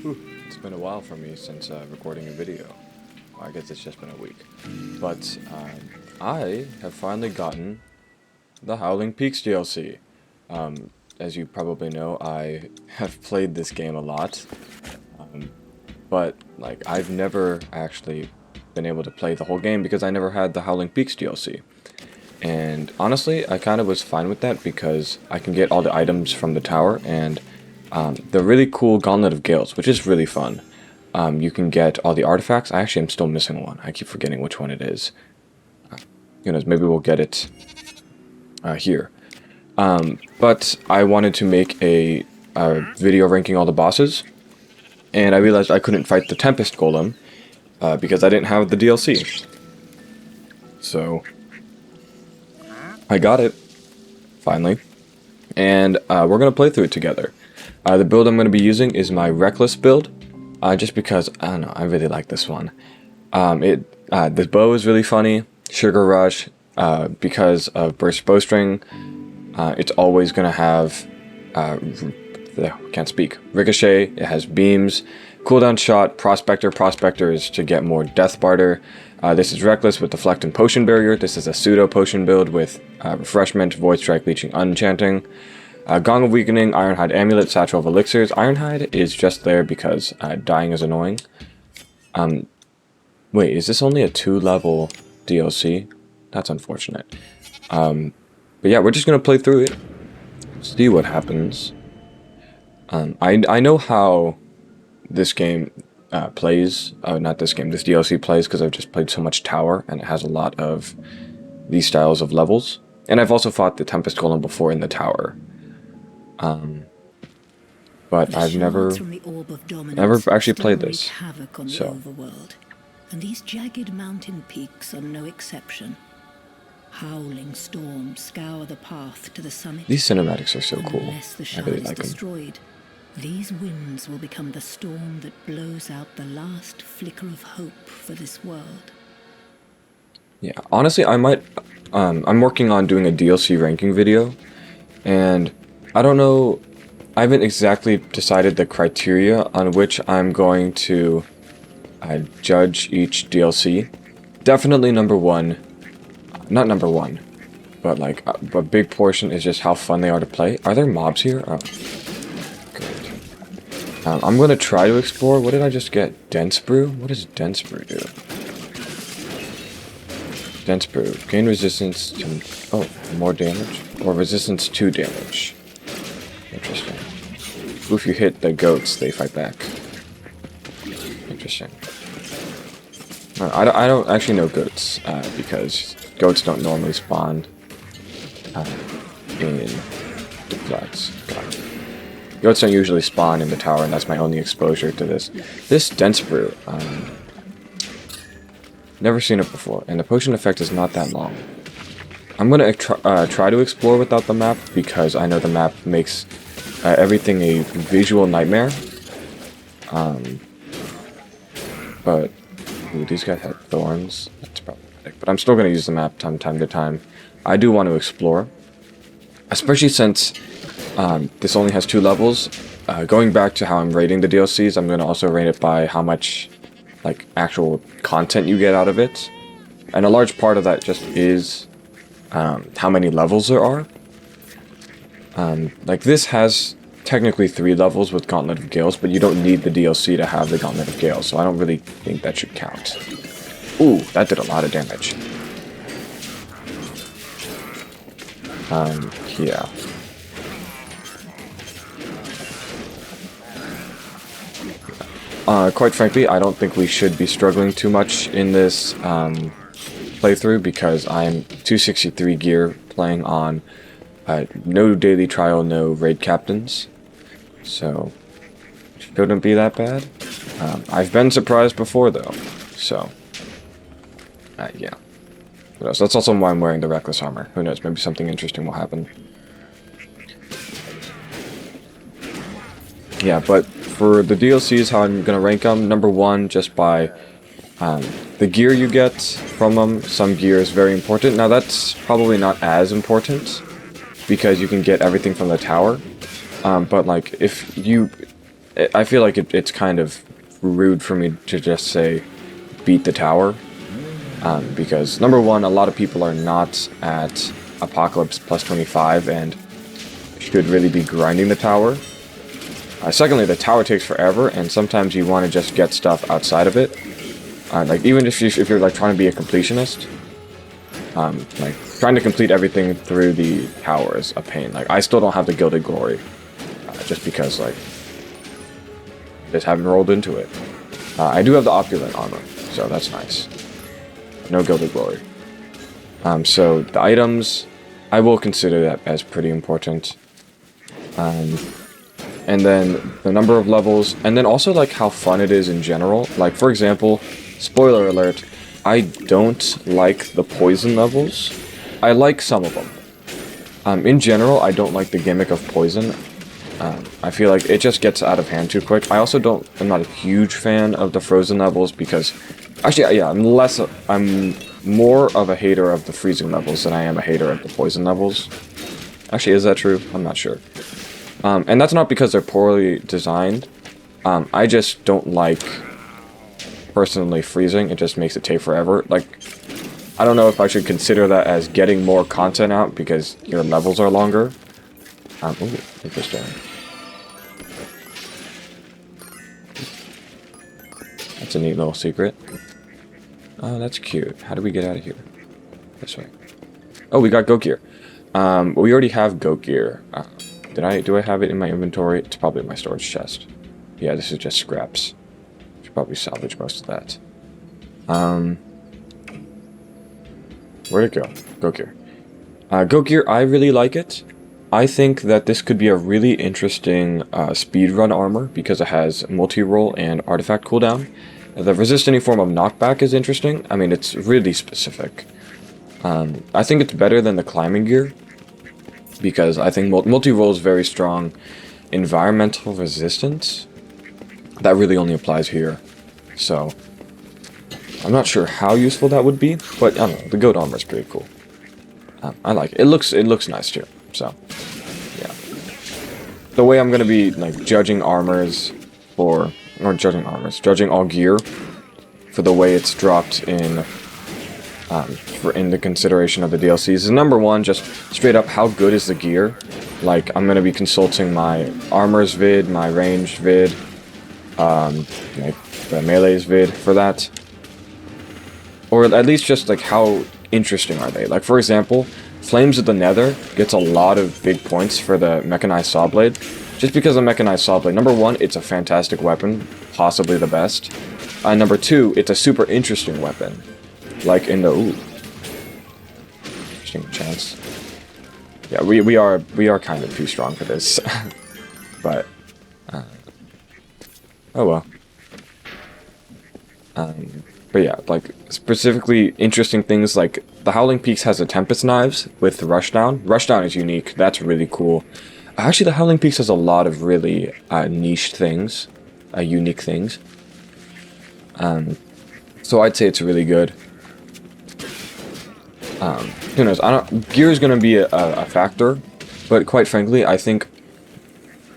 It's been a while for me since recording a video. I guess it's just been a week. But I have finally gotten the Howling Peaks DLC. As you probably know, I have played this game a lot. But like I've never actually been able to play the whole game because I never had the Howling Peaks DLC. And honestly, I kind of was fine with that because I can get all the items from the tower and the really cool Gauntlet of Gales, which is really fun. You can get all the artifacts. I actually am still missing one. I keep forgetting which one it is. Who knows, maybe we'll get it here. But I wanted to make a video ranking all the bosses, and I realized I couldn't fight the Tempest Golem because I didn't have the DLC. So I got it, finally, and we're going to play through it together. The build I'm going to be using is my Reckless build, just because, I don't know, I really like this one. The bow is really funny, Sugar Rush, because of Burst Bowstring, it's always going to have, can't speak, Ricochet, it has beams, cooldown shot, Prospector. Prospector is to get more Death Barter. This is Reckless with Deflect and Potion Barrier. This is a pseudo potion build with Refreshment, Void Strike, Leeching, Unenchanting. Gong of Weakening, Ironhide Amulet, Satchel of Elixirs. Ironhide is just there because dying is annoying. Wait, is this only a 2-level DLC? That's unfortunate. But yeah, we're just gonna play through it, see what happens. I know how this game plays, not this game, this DLC plays, because I've just played so much Tower, and it has a lot of these styles of levels. And I've also fought the Tempest Golem before in the Tower. But I've never actually played this. So And these jagged mountain peaks are no exception. Howling storms scour the path to the summit. These cinematics are so cool. Unless the I shard really is like them. destroyed, these winds will become the storm that blows out the last flicker of hope for this world. Yeah, honestly, I might. I'm working on doing a DLC ranking video, and I don't know. I haven't exactly decided the criteria on which I'm going to judge each DLC. Definitely number one, not number one, but like a big portion is just how fun they are to play. Are there mobs here? Oh, good. I'm going to try to explore. What did I just get? Dense Brew? What does Dense Brew do? Dense Brew. Gain resistance to... Oh, more damage? Or resistance to damage. Interesting. If you hit the goats, they fight back. Interesting. I don't actually know goats, because goats don't normally spawn in duplets. Goats don't usually spawn in the tower, and that's my only exposure to this. This Dense Brew, never seen it before, and the potion effect is not that long. I'm gonna try to explore without the map, because I know the map makes everything a visual nightmare. But ooh, these guys had thorns. That's problematic. But I'm still gonna use the map time to time. I do want to explore, especially since this only has 2 levels. Going back to how I'm rating the DLCs, I'm gonna also rate it by how much like actual content you get out of it, and a large part of that just is how many levels there are. Like this has technically 3 levels with Gauntlet of Gales, but you don't need the DLC to have the Gauntlet of Gales, so I don't really think that should count. Ooh, that did a lot of damage. Yeah. Quite frankly, I don't think we should be struggling too much in this playthrough, because I'm 263 gear playing on no daily trial, no raid captains, so shouldn't be that bad. I've been surprised before though, so yeah. What else? That's also why I'm wearing the Reckless armor. Who knows, maybe something interesting will happen. Yeah, but for the DLCs, how I'm gonna rank them, number 1, just by the gear you get from them. Some gear is very important. Now that's probably not as important, because you can get everything from the tower. But like, if you I feel like it's kind of rude for me to just say beat the tower, because number one, a lot of people are not at Apocalypse plus 25 and should really be grinding the tower. Secondly, the tower takes forever, and sometimes you want to just get stuff outside of it. Like even if you're like trying to be a completionist, like trying to complete everything through the tower is a pain. Like I still don't have the Gilded Glory, just because like just haven't rolled into it. I do have the opulent armor, so that's nice. No Gilded Glory. So the items, I will consider that as pretty important. And then the number of levels, and then also like how fun it is in general. Like for example, spoiler alert, I don't like the poison levels. I like some of them. In general, I don't like the gimmick of poison. I feel like it just gets out of hand too quick. I also I'm not a huge fan of the frozen levels because, actually, yeah, I'm more of a hater of the freezing levels than I am a hater of the poison levels. Actually, is that true? I'm not sure. And that's not because they're poorly designed. I just don't like, personally, freezing. It just makes it take forever. Like, I don't know if I should consider that as getting more content out because your levels are longer. Ooh, interesting. That's a neat little secret. Oh, that's cute. How do we get out of here? This way. Oh, we got goat gear. We already have goat gear. Do I have it in my inventory? It's probably in my storage chest. Yeah, this is just scraps. Should probably salvage most of that. Where'd it go? Goat gear. Goat gear, I really like it. I think that this could be a really interesting speedrun armor because it has multi-roll and artifact cooldown. The resist any form of knockback is interesting. I mean, it's really specific. I think it's better than the climbing gear because I think multi-roll is very strong. Environmental resistance, that really only applies here. So, I'm not sure how useful that would be, but I don't know, the goat armor is pretty cool. I like it. It looks nice too. So, yeah. The way I'm gonna be like judging judging all gear for the way it's dropped in the consideration of the DLCs is number one, just straight up how good is the gear. Like I'm gonna be consulting my armors vid, my range vid, like the melee's vid for that, or at least just like how interesting are they. Like for example, Flames of the Nether gets a lot of big points for the mechanized saw blade, just because the mechanized saw blade, number one, it's a fantastic weapon, possibly the best, and number two, it's a super interesting weapon, like in the interesting chance. Yeah, we are kind of too strong for this, but oh well. But yeah, like specifically interesting things like the Howling Peaks has the Tempest Knives with Rushdown. Rushdown is unique. That's really cool. Actually, the Howling Peaks has a lot of really niche things, unique things. So I'd say it's really good. Who knows? Gear is going to be a factor, but quite frankly, I think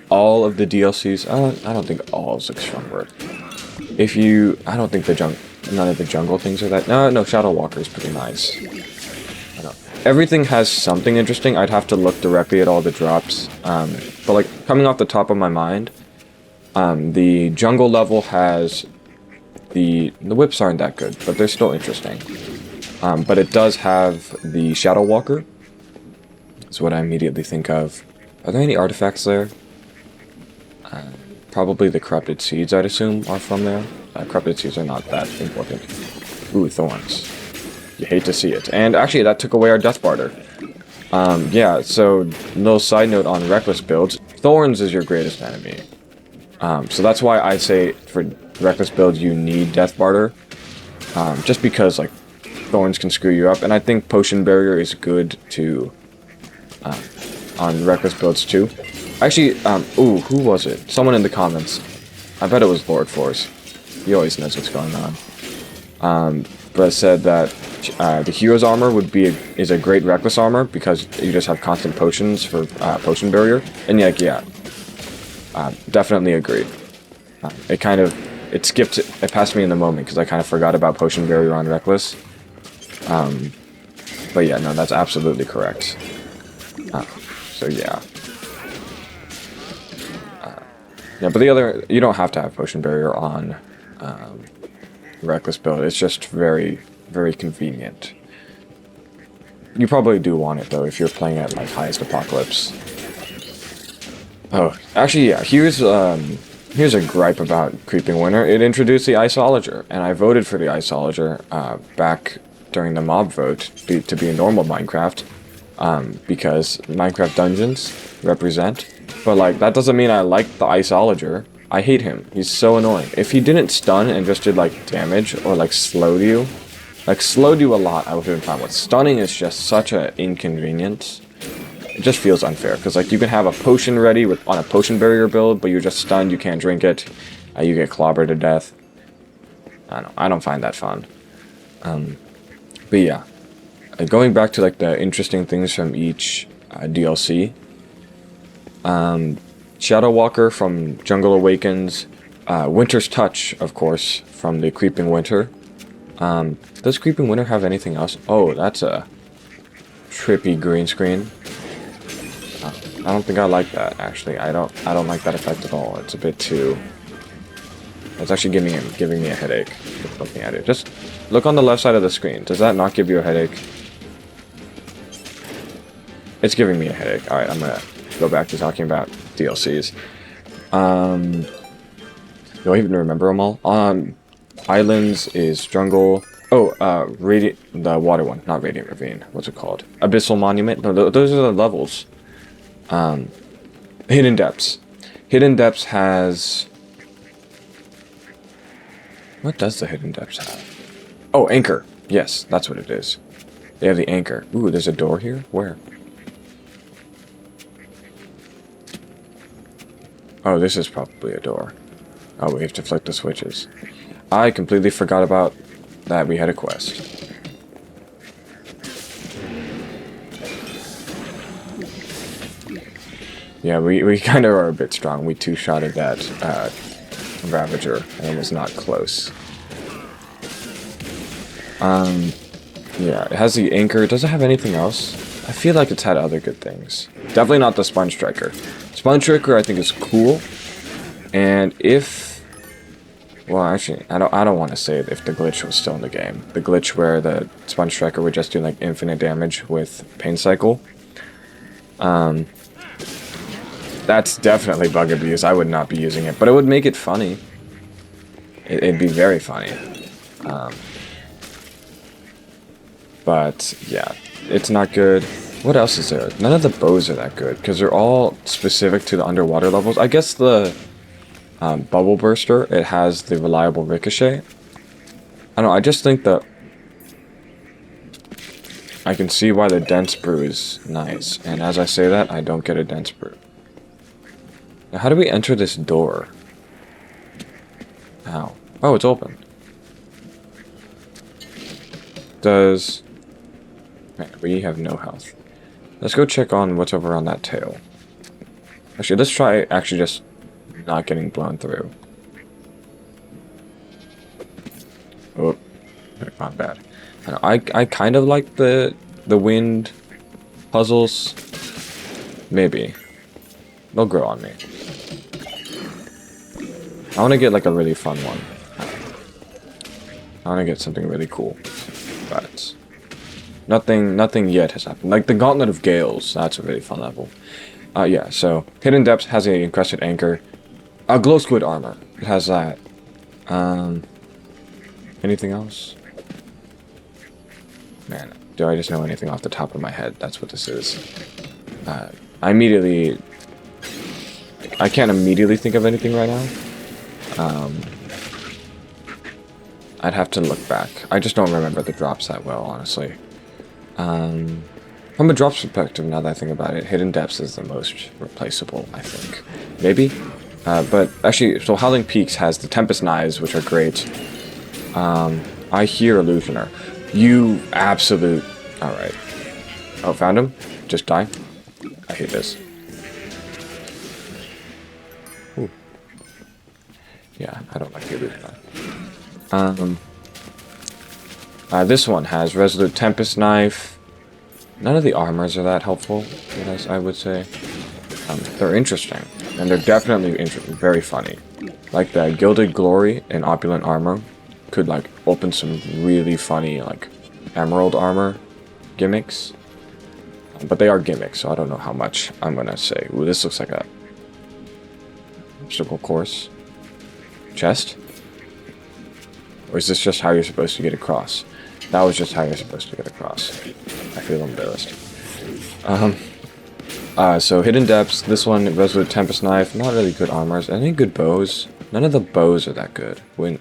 all of the DLCs. I don't think all is a strong word. I don't think none of the jungle things are that. No, Shadow Walker is pretty nice. I know. Everything has something interesting. I'd have to look directly at all the drops. But like coming off the top of my mind, the jungle level has the whips aren't that good, but they're still interesting. But it does have the Shadow Walker. That's what I immediately think of. Are there any artifacts there? Probably the Corrupted Seeds, I'd assume, are from there. Corrupted Seeds are not that important. Ooh, Thorns. You hate to see it. And actually, that took away our Death Barter. Yeah, so, little side note on Reckless builds. Thorns is your greatest enemy. So that's why I say for Reckless builds, you need Death Barter. Just because, like, Thorns can screw you up. And I think Potion Barrier is good to... on Reckless builds, too. Actually, who was it? Someone in the comments. I bet it was Lord Force. He always knows what's going on. But said that the hero's armor is a great reckless armor because you just have constant potions for potion barrier. And yeah, definitely agree. It skipped, it passed me in the moment because I kind of forgot about Potion Barrier on Reckless. But yeah, no, that's absolutely correct. So yeah. Yeah, but the other, you don't have to have Potion Barrier on Reckless build. It's just very, very convenient. You probably do want it though if you're playing at like highest Apocalypse. Oh, actually, yeah. Here's a gripe about Creeping Winter. It introduced the Isolager, and I voted for the Isolager back during the mob vote to be a normal Minecraft, because Minecraft dungeons represent. But like that doesn't mean I like the Isolager. I hate him. He's so annoying. If he didn't stun and just did like damage or like slowed you a lot, I would have been fine with. Stunning is just such an inconvenience. It just feels unfair because like you can have a potion ready on a Potion Barrier build, but you're just stunned. You can't drink it. You get clobbered to death. I don't find that fun. But yeah, going back to like the interesting things from each DLC. Shadow Walker from Jungle Awakens, Winter's Touch, of course, from the Creeping Winter. Does Creeping Winter have anything else? Oh, that's a trippy green screen. I don't think I like that, actually. I don't like that effect at all. It's a bit too... It's actually giving me a headache just looking at it. Just look on the left side of the screen. Does that not give you a headache? It's giving me a headache. Alright, I'm gonna go back to talking about DLCs. Do I even remember them all? Islands is Jungle. Oh, the water one, not Radiant Ravine. What's it called? Abyssal Monument. No, those are the levels. Hidden Depths. Hidden Depths has... What does the Hidden Depths have? Oh, Anchor. Yes, that's what it is. They have the Anchor. Ooh, there's a door here? Where? Oh, this is probably a door. Oh, we have to flick the switches. I completely forgot about that we had a quest. Yeah, we kind of are a bit strong. We two-shotted that Ravager, and it was not close. Yeah, it has the Anchor. Does it have anything else? I feel like it's had other good things. Definitely not the Sponge Striker. Sponge Striker, I think, is cool. And if... Well, actually, I don't want to say it if the glitch was still in the game. The glitch where the Sponge Striker would just do, like, infinite damage with Pain Cycle. That's definitely bug abuse. I would not be using it. But it would make it funny. It'd be very funny. But, yeah. It's not good. What else is there? None of the bows are that good, because they're all specific to the underwater levels. I guess the Bubble Burster, it has the reliable ricochet. I don't know, I just think that I can see why the Dense Brew is nice, and as I say that, I don't get a Dense Brew. Now, how do we enter this door? Ow. Oh, it's open. Does... Man, we have no health. Let's go check on what's over on that tail. Actually, let's try actually just not getting blown through. Oh, not bad. I kind of like the wind puzzles. Maybe. They'll grow on me. I want to get like a really fun one. I want to get something really cool. But... Nothing yet has happened. Like the Gauntlet of Gales, that's a really fun level. Yeah, so Hidden Depths has a encrusted anchor. Glow Squid armor. It has that. Anything else? Man, do I just know anything off the top of my head? That's what this is. I can't immediately think of anything right now. I'd have to look back. I just don't remember the drops that well, honestly. From a drops perspective, now that I think about it, Hidden Depths is the most replaceable, I think. Maybe? But actually, so Howling Peaks has the Tempest Knives, which are great. I hear Illusioner. You absolute... Alright. Oh, found him? Just die? I hate this. Ooh. Yeah, I don't like the illusion. This one has Resolute Tempest Knife. None of the armors are that helpful, I would say. They're interesting, and they're definitely very funny. Like the Gilded Glory and Opulent Armor could like open some really funny like emerald armor gimmicks. But they are gimmicks, so I don't know how much I'm gonna say. Ooh, this looks like a obstacle course. Chest? Or is this just how you're supposed to get across? That was just how you're supposed to get across. I feel embarrassed. So Hidden Depths, this one, Resolute Tempest Knife, not really good armors. Any good bows? None of the bows are that good. Like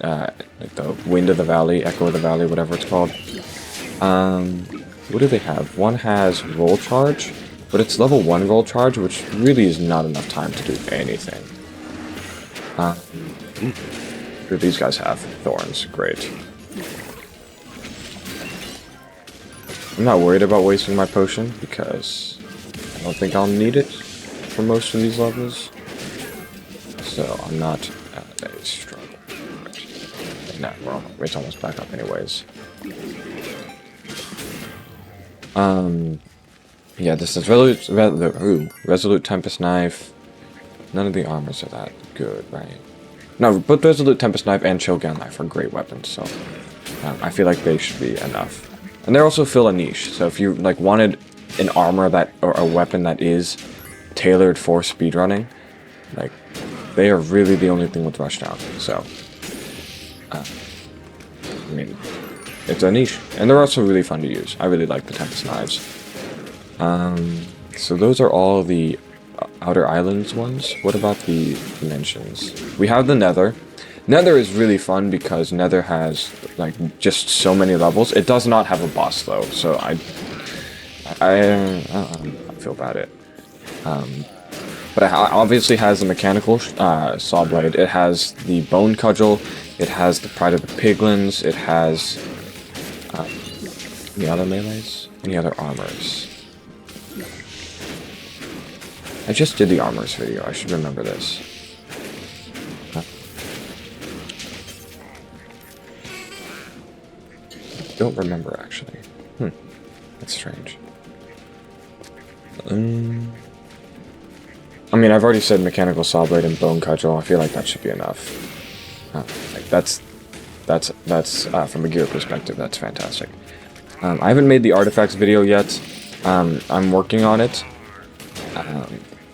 the Wind of the Valley, Echo of the Valley, whatever it's called. What do they have? One has Roll Charge, but it's level 1 Roll Charge, which really is not enough time to do anything. What do these guys have? Thorns, great. I'm not worried about wasting my potion, because I don't think I'll need it for most of these levels. So I'm not at a struggle. Nah, well, it's almost back up anyways. Yeah, this is Resolute Tempest Knife. None of the armors are that good, right? No, both Resolute Tempest Knife and Cho'Gath Knife are great weapons, so I feel like they should be enough. And they also fill a niche, so if you like wanted an armor that or a weapon that is tailored for speedrunning, like they are really the only thing with Rushdown. So I mean, it's a niche, and they're also really fun to use. I really like the Tempest Knives. So those are all the Outer Islands ones. What about the dimensions? We have the Nether. Nether is really fun because Nether has like just so many levels. It does not have a boss though, so I feel bad it. But it obviously has the mechanical saw blade. It has the bone cudgel. It has the Pride of the Piglins. It has any other melees? Any other armors? I just did the armors video. I should remember this. I don't remember actually. That's strange. I mean, I've already said mechanical saw blade and bone cudgel. I feel like that should be enough. Like that's from a gear perspective, that's fantastic. I haven't made the artifacts video yet. I'm working on it.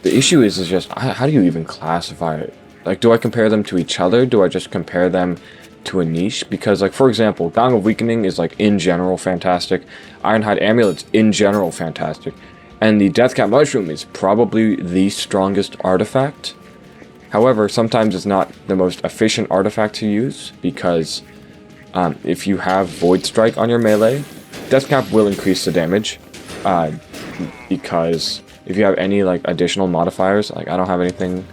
The issue is just how do you even classify it? Like, do I compare them to each other? Do I just compare them to a niche? Because, like, for example, Gong of Weakening is, like, in general fantastic. Ironhide Amulet's in general fantastic. And the Deathcap Mushroom is probably the strongest artifact. However, sometimes it's not the most efficient artifact to use, because if you have Void Strike on your melee, Deathcap will increase the damage. Because if you have any, like, additional modifiers, like, I don't have anything,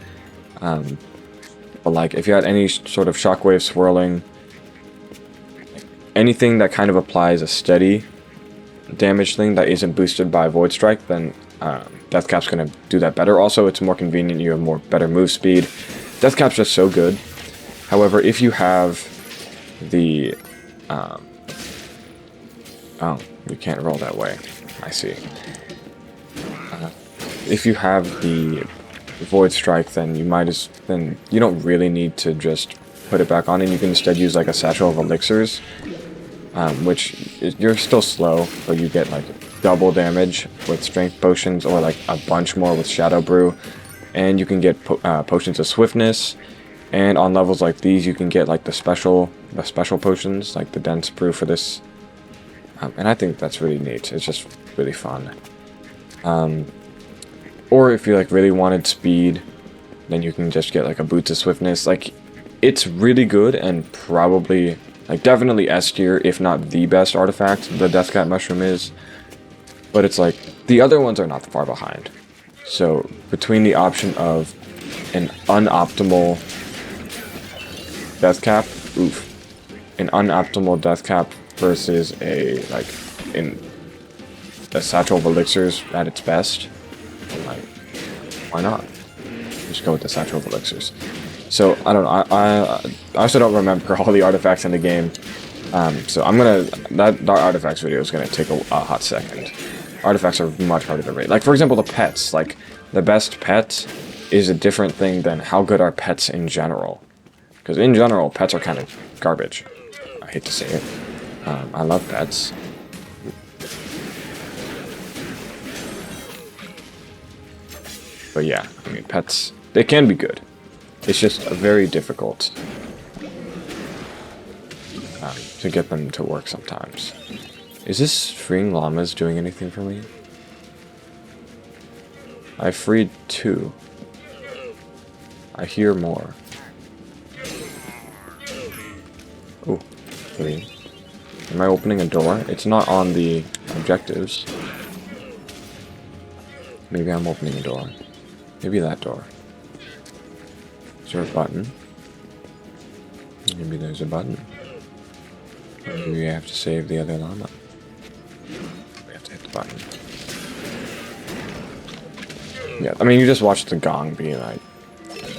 but, like, if you had any sort of Shockwave Swirling, anything that kind of applies a steady damage thing that isn't boosted by Void Strike, then Deathcap's gonna do that better. Also, it's more convenient, you have better move speed. Deathcap's just so good. However, if you have the, oh, you can't roll that way. I see. If you have the Void Strike, then then you don't really need to just put it back on, and you can instead use like a Satchel of Elixirs, which you're still slow, but you get like double damage with Strength Potions, or like a bunch more with Shadow Brew, and you can get Potions of Swiftness, and on levels like these you can get like the special potions, like the Dense Brew for this, and I think that's really neat. It's just really fun. Or if you like really wanted speed, then you can just get like a Boots of Swiftness. Like, it's really good, and probably like definitely S tier, if not the best artifact the Deathcap Mushroom is. But it's like the other ones are not far behind. So between the option of an unoptimal Deathcap, an unoptimal Deathcap versus a Satchel of Elixirs at its best, like, why not? Just go with the Satchel of Elixirs. So, I don't know, I also don't remember all the artifacts in the game. So I'm gonna, that artifacts video is gonna take a hot second. Artifacts are much harder to rate. Like, for example, the pets. Like, the best pet is a different thing than how good are pets in general. Because in general, pets are kind of garbage. I hate to say it. I love pets. But yeah, I mean, pets, they can be good. It's just very difficult to get them to work sometimes. Is this freeing llamas doing anything for me? I freed 2. I hear more. Oh, 3. Am I opening a door? It's not on the objectives. Maybe I'm opening a door. Maybe that door. Is there a button? Maybe there's a button. Maybe we have to save the other llama. We have to hit the button. Yeah, I mean, you just watch the gong be like,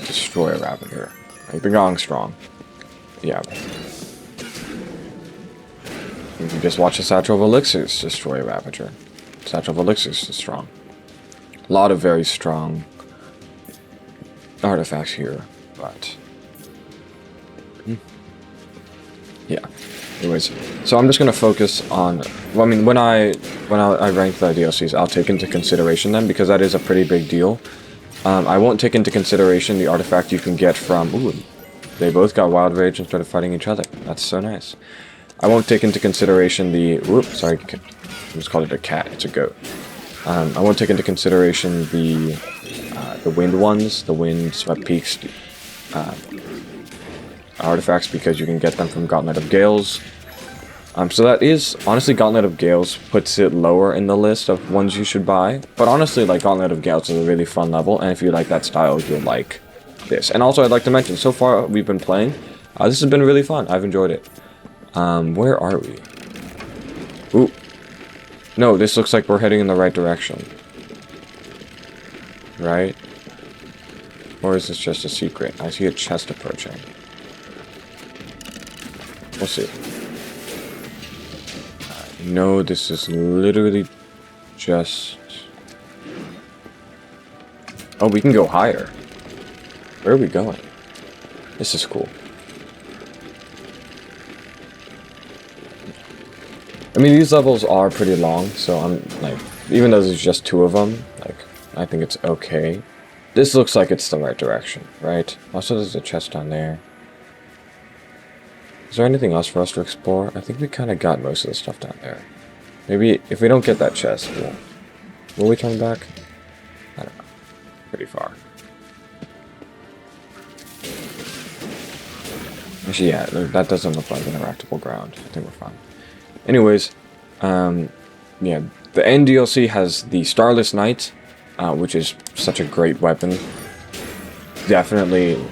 destroy a Ravager. Like, the gong's strong. Yeah. You can just watch the Satchel of Elixirs destroy a Ravager. Satchel of Elixirs is strong. A lot of very strong artifacts here, but yeah. Anyways, so I'm just gonna focus on. Well, I mean, when I rank the DLCs, I'll take into consideration them because that is a pretty big deal. I won't take into consideration the artifact you can get from. Ooh, they both got Wild Rage and started fighting each other. That's so nice. I won't take into consideration the. Whoops, sorry, I just called it a cat. It's a goat. I won't take into consideration the wind ones, the Windswept Peaks artifacts, because you can get them from Gauntlet of Gales. So that is, honestly, Gauntlet of Gales puts it lower in the list of ones you should buy. But honestly, like, Gauntlet of Gales is a really fun level, and if you like that style, you'll like this. And also, I'd like to mention, so far we've been playing, this has been really fun. I've enjoyed it. Where are we? Ooh. No, this looks like we're heading in the right direction. Right? Or is this just a secret? I see a chest approaching. We'll see. No, this is literally just... Oh, we can go higher. Where are we going? This is cool. I mean, these levels are pretty long, so I'm, like, even though there's just 2 of them, like, I think it's okay. This looks like it's the right direction, right? Also, there's a chest down there. Is there anything else for us to explore? I think we kind of got most of the stuff down there. Maybe, if we don't get that chest, will we turn back? I don't know. Pretty far. Actually, yeah, that doesn't look like interactable ground. I think we're fine. Anyways, yeah, the end DLC has the Starless Knight, which is such a great weapon. Definitely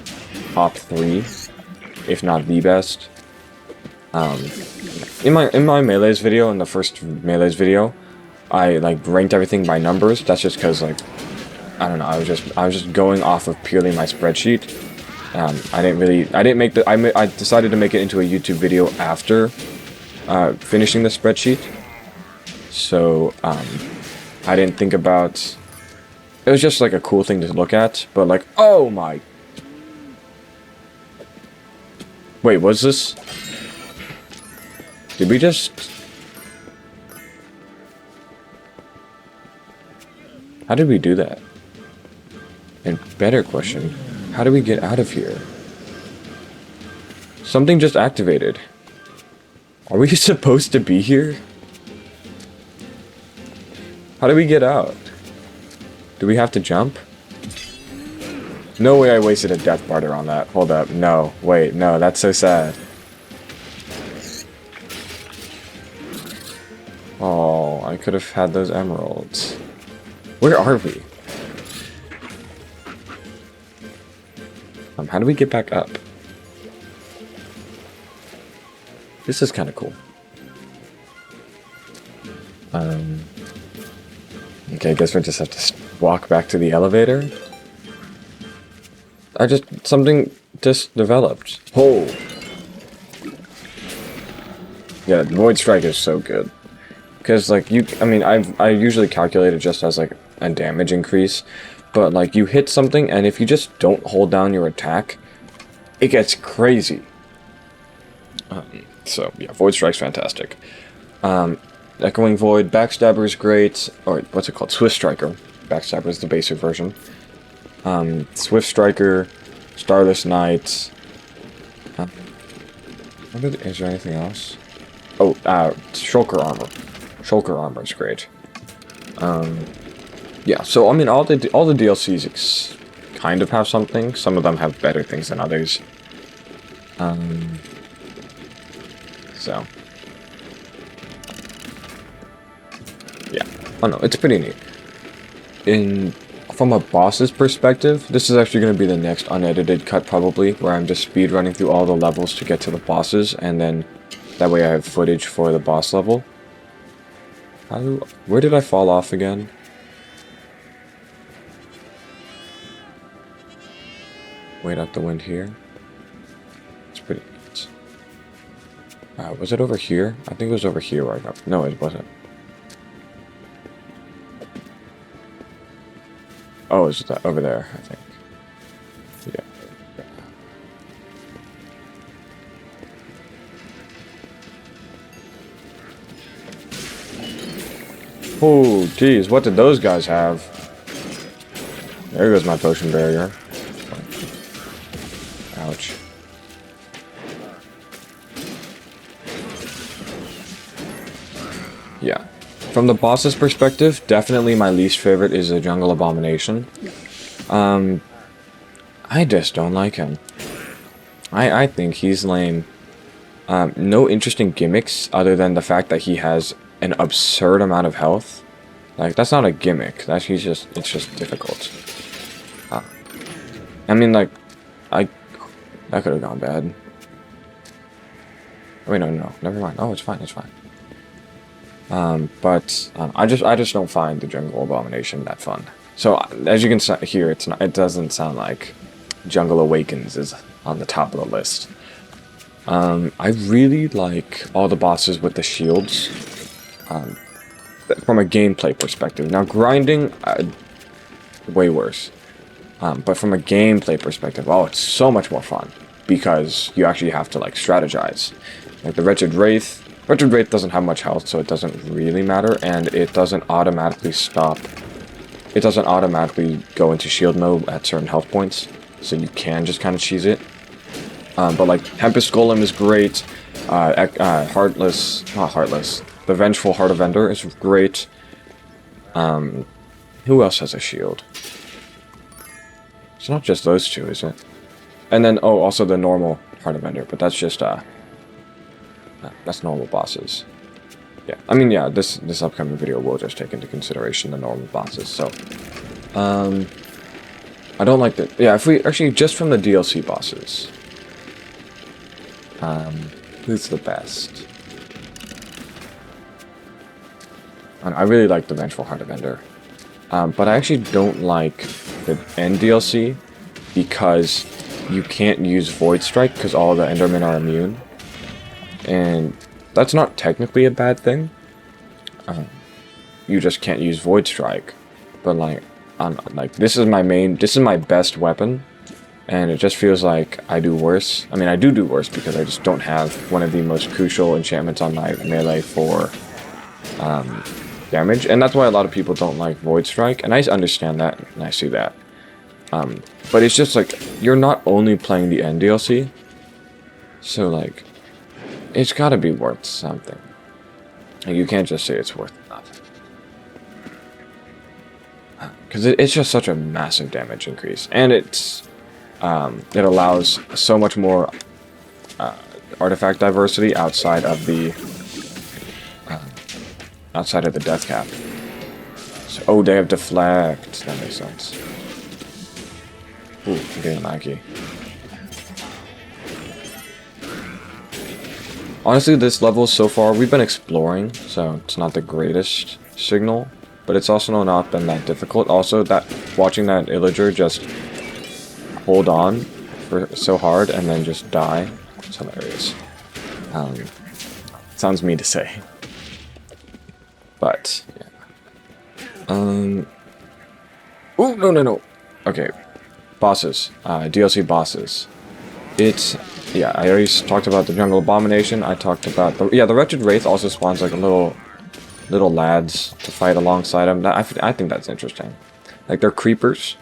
top 3, if not the best. In my Melees video, in the first Melees video, I like ranked everything by numbers. That's just because, like, I don't know, I was just going off of purely my spreadsheet. I decided to make it into a YouTube video after finishing the spreadsheet. So, I didn't think about... It was just, like, a cool thing to look at, but, like, oh my... Wait, was this... Did we just... How did we do that? And better question, how do we get out of here? Something just activated. Are we supposed to be here? How do we get out? Do we have to jump? No way I wasted a death barter on that. Hold up. No. Wait. No, that's so sad. Oh, I could have had those emeralds. Where are we? How do we get back up? This is kind of cool. Okay, I guess we just have to walk back to the elevator. Something just developed. Oh! Yeah, Void Strike is so good. Because, like, I usually calculate it just as, like, a damage increase. But, like, you hit something, and if you just don't hold down your attack, it gets crazy. So, yeah, Void Strike's fantastic. Echoing Void, Backstabber is great. Or, what's it called? Swift Striker. Backstabber is the basic version. Swift Striker, Starless Knight. Is there anything else? Oh, Shulker Armor. Shulker Armor is great. Yeah, so I mean, all the DLCs kind of have something. Some of them have better things than others. So yeah, oh no, it's pretty neat. From a boss's perspective, this is actually going to be the next unedited cut probably, where I'm just speedrunning through all the levels to get to the bosses, and then that way I have footage for the boss level. Where did I fall off again? Wait out the wind here. It's pretty neat. Was it over here? I think it was over here where I got... No, it wasn't. Oh, it's that over there, I think. Yeah. Oh, geez, what did those guys have? There goes my potion barrier. Ouch. Yeah. From the boss's perspective, definitely my least favorite is the Jungle Abomination. I just don't like him. I think he's lame. No interesting gimmicks other than the fact that he has an absurd amount of health. Like, that's not a gimmick. It's just difficult. I mean, like, that could have gone bad. Wait, no, never mind. Oh, it's fine, it's fine. I just don't find the Jungle Abomination that fun. So as you can hear, it doesn't sound like Jungle Awakens is on the top of the list. I really like all the bosses with the shields. From a gameplay perspective. Now grinding, way worse. But from a gameplay perspective, oh, it's so much more fun because you actually have to like strategize. Like the Wretched Wraith. Wretched Wraith doesn't have much health, so it doesn't really matter, and it doesn't automatically stop. It doesn't automatically go into shield mode at certain health points, so you can just kind of cheese it. But like Tempest Golem is great. The Vengeful Heart of Ender is great. Who else has a shield? It's not just those two, is it? And then, oh, also the normal Heart of Ender, but that's just, that's normal bosses. Yeah, I mean, yeah, this upcoming video will just take into consideration the normal bosses, so... I don't like the... Yeah, if we... Actually, just from the DLC bosses. Who's the best? I really like the Vengeful Heart of Ender. But I actually don't like the End DLC because you can't use Void Strike because all the Endermen are immune. And that's not technically a bad thing. You just can't use Void Strike. But like this is my best weapon, and it just feels like I do worse. I mean, I do worse because I just don't have one of the most crucial enchantments on my melee for damage, and that's why a lot of people don't like Void Strike, and I understand that, and I see that. But it's just like, you're not only playing the End DLC, so like, it's gotta be worth something. Like, you can't just say it's worth nothing. Because it's just such a massive damage increase, and it allows so much more artifact diversity outside of the death cap. So, oh, they have deflect. That makes sense. Ooh, I'm getting laggy. Honestly, this level so far, we've been exploring, so it's not the greatest signal, but it's also not been that difficult. Also, watching that illager just hold on for so hard and then just die. It's hilarious. Sounds mean to say. But, yeah. Oh, no. Okay. Bosses. DLC bosses. It's... Yeah, I already talked about the Jungle Abomination. I talked about... the Wretched Wraith also spawns like a little lads to fight alongside them. I think that's interesting. Like, they're creepers,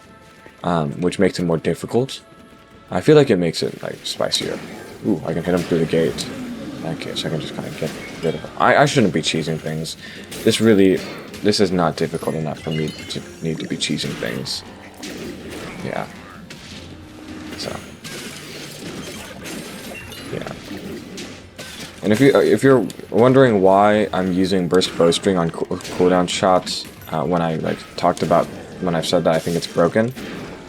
which makes it more difficult. I feel like it makes it, like, spicier. Ooh, I can hit him through the gate. In that case, I can just kind of get rid of him. I shouldn't be cheesing things. This is not difficult enough for me to need to be cheesing things. Yeah. So. Yeah. And if you're wondering why I'm using burst bowstring on cooldown shots when I've said that I think it's broken,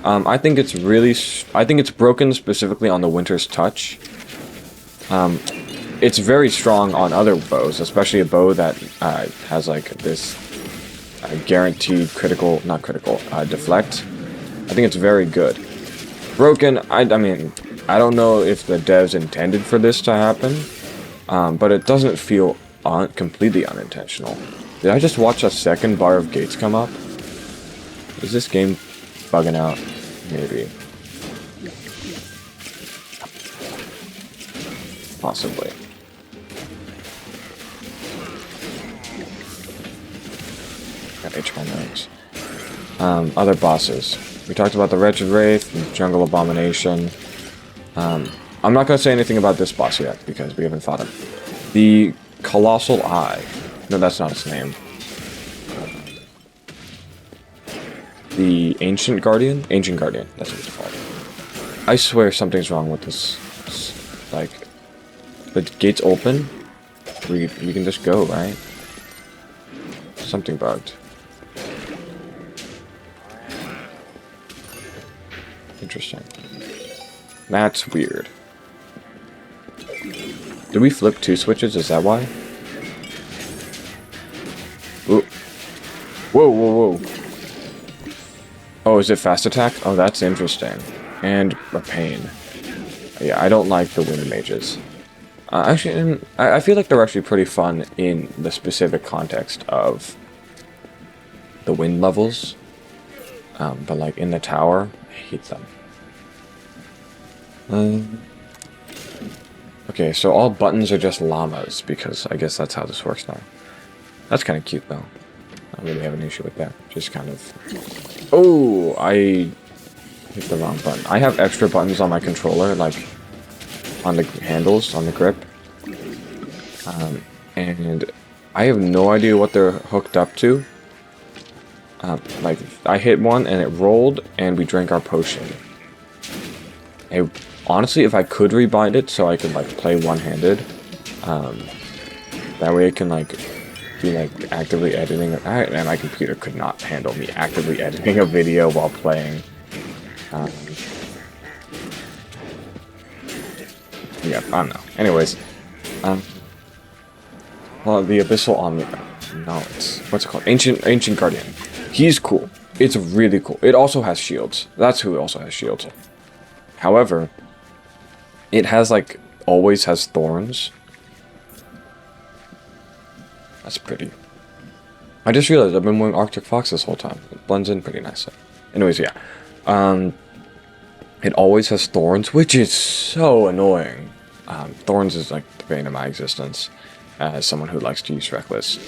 I think it's broken specifically on the Winter's Touch. It's very strong on other bows, especially a bow that has like this guaranteed deflect. I think it's very good. Broken, I mean, I don't know if the devs intended for this to happen, but it doesn't feel completely unintentional. Did I just watch a second bar of gates come up? Is this game bugging out? Maybe. Possibly. Got HP notes. Other bosses. We talked about the Wretched Wraith, the Jungle Abomination. I'm not going to say anything about this boss yet, because we haven't fought him. The Colossal Eye. No, that's not his name. The Ancient Guardian? Ancient Guardian, that's what it's called. I swear something's wrong with this. Like, the gate's open. We can just go, right? Something bugged. Interesting. That's weird. Did we flip 2 switches? Is that why? Ooh. Whoa. Oh, is it fast attack? Oh, that's interesting. And a pain. Yeah, I don't like the wind mages. Actually, I feel like they're actually pretty fun in the specific context of the wind levels. But like in the tower, I hate them. Okay, so all buttons are just llamas, because I guess that's how this works now. That's kind of cute, though. I don't really have an issue with that. Just kind of... Oh, I hit the wrong button. I have extra buttons on my controller, like on the handles, on the grip. And I have no idea what they're hooked up to. Like, I hit one and it rolled, and we drank our potion. Honestly, if I could rebind it so I could, like, play one-handed, that way I can, like, be, like, actively editing. And my computer could not handle me actively editing a video while playing. Yeah, I don't know. Anyways, well, the Abyssal Omni... No, what's it called? Ancient Guardian. He's cool. It's really cool. It also has shields. That's who also has shields. However, it has, like, always has thorns. That's pretty. I just realized I've been wearing Arctic Fox this whole time. It blends in pretty nicely. Anyways, yeah. It always has thorns, which is so annoying. Thorns is, like, the bane of my existence as someone who likes to use Reckless.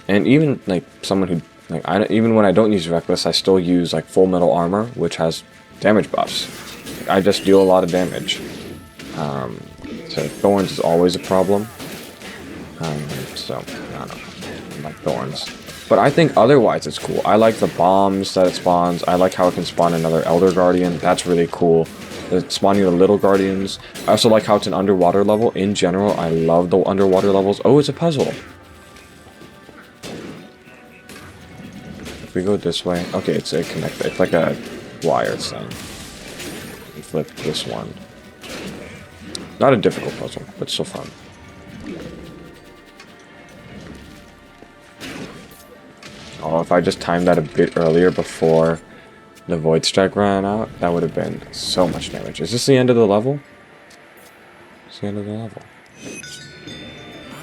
And even, like, someone who... Like, even when I don't use Reckless, I still use, like, Full Metal Armor, which has damage buffs. I just deal a lot of damage. So thorns is always a problem. So, I don't know. I like thorns. But I think otherwise it's cool. I like the bombs that it spawns. I like how it can spawn another Elder Guardian. That's really cool. The spawning the little guardians. I also like how it's an underwater level. In general, I love the underwater levels. Oh, it's a puzzle. If we go this way... Okay, it's a connector. It's like a wire thing. We flip this one. Not a difficult puzzle, but still fun. Oh, if I just timed that a bit earlier before the Void Strike ran out, that would have been so much damage. Is this the end of the level? It's the end of the level.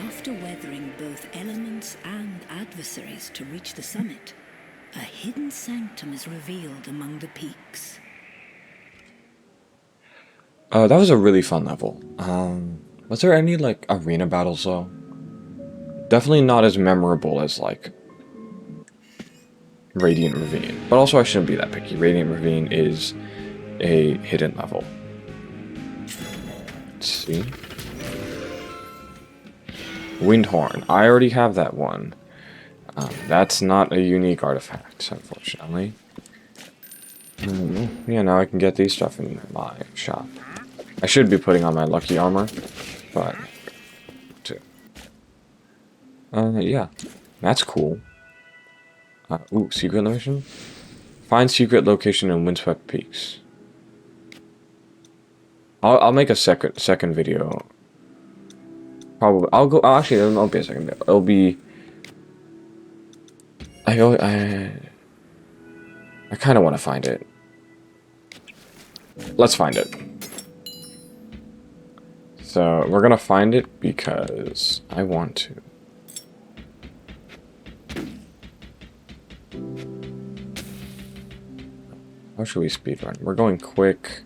After weathering both elements and adversaries to reach the summit, a hidden sanctum is revealed among the peaks. That was a really fun level. Was there any, like, arena battles, though? Definitely not as memorable as, like, Radiant Ravine. But also, I shouldn't be that picky. Radiant Ravine is a hidden level. Let's see. Windhorn. I already have that one. That's not a unique artifact, unfortunately. Yeah, now I can get these stuff in my shop. I should be putting on my lucky armor, but... yeah. That's cool. Ooh, secret location? Find secret location in Windswept Peaks. I'll make a second video. Probably. Actually, it won't be a second video. It'll be... I kind of want to find it. Let's find it. So, we're gonna find it because I want to. How should we speedrun? We're going quick.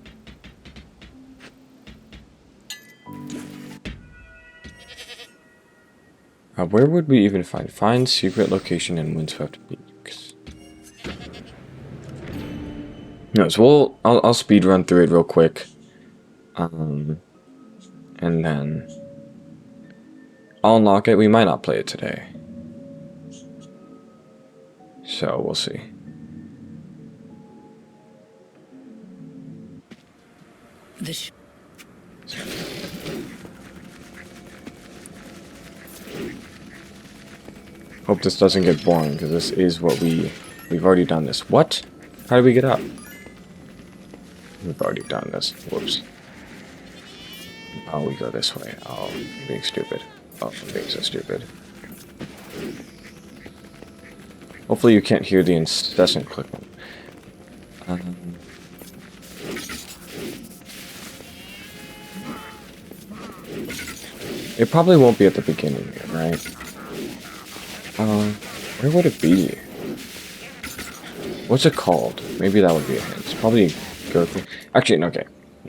Where would we even find secret location in Windswept Peaks? No, so I'll speedrun through it real quick. And then I'll unlock it. We might not play it today. So we'll see. Hope this doesn't get boring, because this is what we've already done this. What? How did we get up? We've already done this. Whoops. Oh, we go this way. Oh, I'm being stupid. Oh, I'm being so stupid. Hopefully you can't hear the incessant clicking. It probably won't be at the beginning, right? Where would it be? What's it called? Maybe that would be a hint. It's probably go through. Actually, no, okay.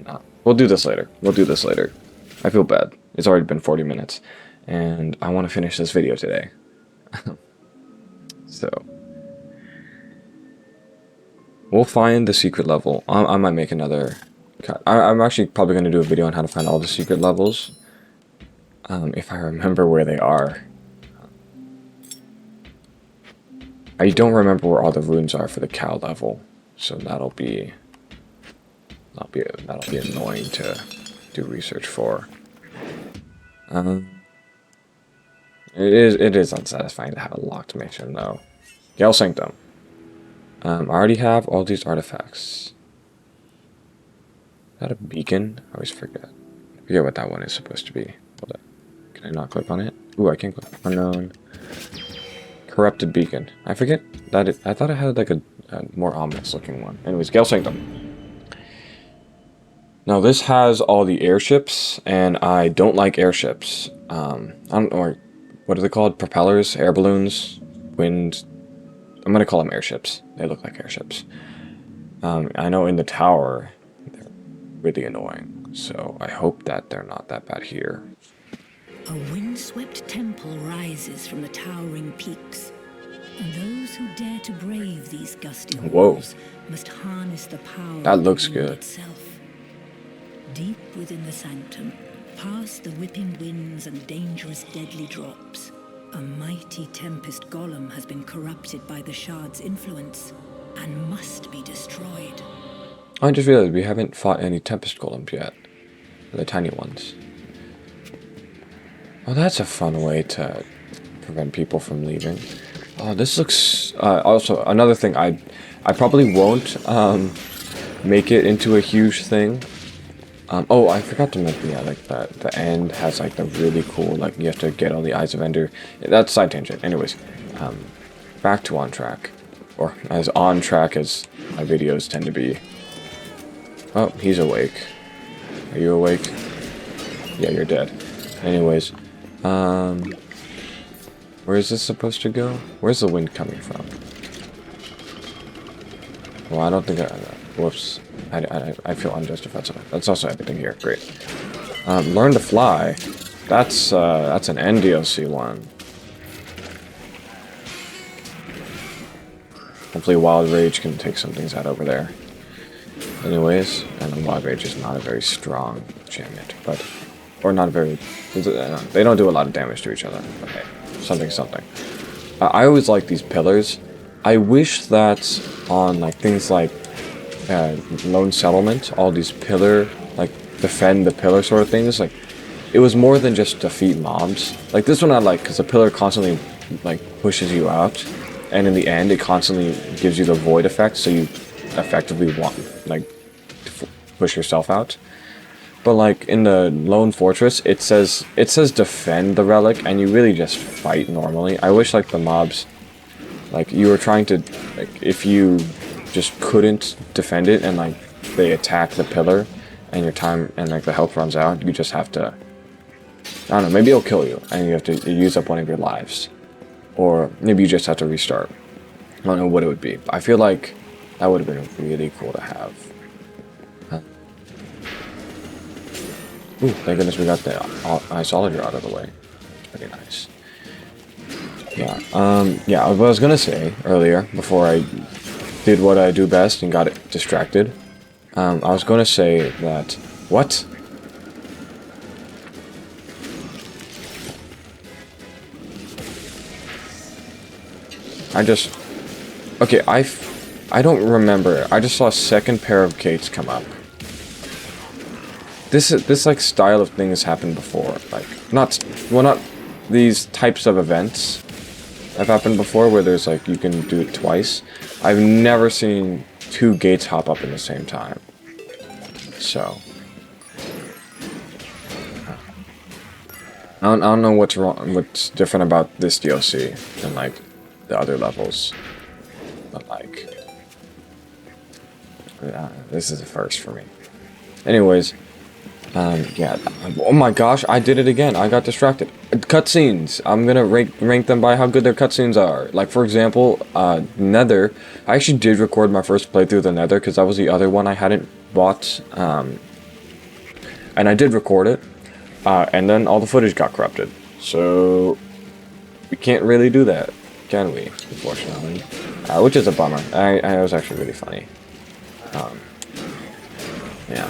No. We'll do this later. We'll do this later. I feel bad. It's already been 40 minutes. And I want to finish this video today. So. We'll find the secret level. I might make another cut. I'm actually probably going to do a video on how to find all the secret levels. If I remember where they are. I don't remember where all the runes are for the cow level, so that'll be annoying to do research for. It is unsatisfying to have a locked mission though. Gale Sanctum. I already have all these artifacts. Is that a beacon? I always forget. I forget what that one is supposed to be. Hold on. Can I not click on it? Ooh, I can click. Unknown. Corrupted beacon. I forget that I thought it had like a more ominous looking one. Anyways, Gale Sanctum. Now this has all the airships, and I don't like airships. I don't know, what are they called? Propellers? Air balloons? Wind? I'm gonna call them airships. They look like airships. I know in the tower, they're really annoying. So I hope that they're not that bad here. A windswept temple rises from the towering peaks, and those who dare to brave these gusty walls must harness the power that looks of the wind good. itself. Deep within the sanctum, past the whipping winds and dangerous deadly drops, a mighty tempest golem has been corrupted by the shard's influence and must be destroyed. I just realized we haven't fought any tempest golems yet. The tiny ones. Oh, that's a fun way to prevent people from leaving. Oh, this looks... also, another thing, I probably won't make it into a huge thing. Oh, I forgot to mention, yeah, like, the end has, like, the really cool, like, you have to get all the Eyes of Ender. That's side tangent. Anyways, back to on track. or as on track as my videos tend to be. Oh, he's awake. Are you awake? Yeah, you're dead. Anyways, where is this supposed to go? Where's the wind coming from? Well, I don't think whoops. I feel unjustified. That's also everything here. Great. Learn to fly. That's an end DLC one. Hopefully Wild Rage can take some things out over there. Anyways, and Wild Rage is not a very strong enchantment, but... Or not very... They don't do a lot of damage to each other. Okay, something. I always like these pillars. I wish that on like things like Lone Settlement, all these pillar, like defend the pillar sort of things, like it was more than just defeat mobs. Like this one I like because the pillar constantly like pushes you out, and in the end it constantly gives you the void effect, so you effectively want like push yourself out. But like in the Lone Fortress, it says defend the relic, and you really just fight normally. I wish like the mobs, like you were trying to, like if you just couldn't defend it and like they attack the pillar, and your time and like the health runs out, you just have to, I don't know, maybe it'll kill you and you have to use up one of your lives, or maybe you just have to restart. I don't know what it would be. I feel like that would have been really cool to have. Ooh, thank goodness we got the Isolager out of the way. Pretty nice. Yeah, yeah, what I was gonna say earlier, before I did what I do best and got it distracted, I was gonna say that... What? Okay, I don't remember. I just saw a second pair of gates come up. This like style of thing has happened before. Like not these types of events have happened before where there's like you can do it twice. I've never seen two gates hop up in the same time. So I don't know what's different about this DLC than like the other levels, but like this is a first for me. Anyways. Yeah. Oh my gosh, I did it again. I got distracted. Cutscenes. I'm gonna rank them by how good their cutscenes are. Like, for example, Nether. I actually did record my first playthrough of the Nether, because that was the other one I hadn't bought. And I did record it. And then all the footage got corrupted. So, we can't really do that, can we? Unfortunately. Which is a bummer. It was actually really funny. Yeah.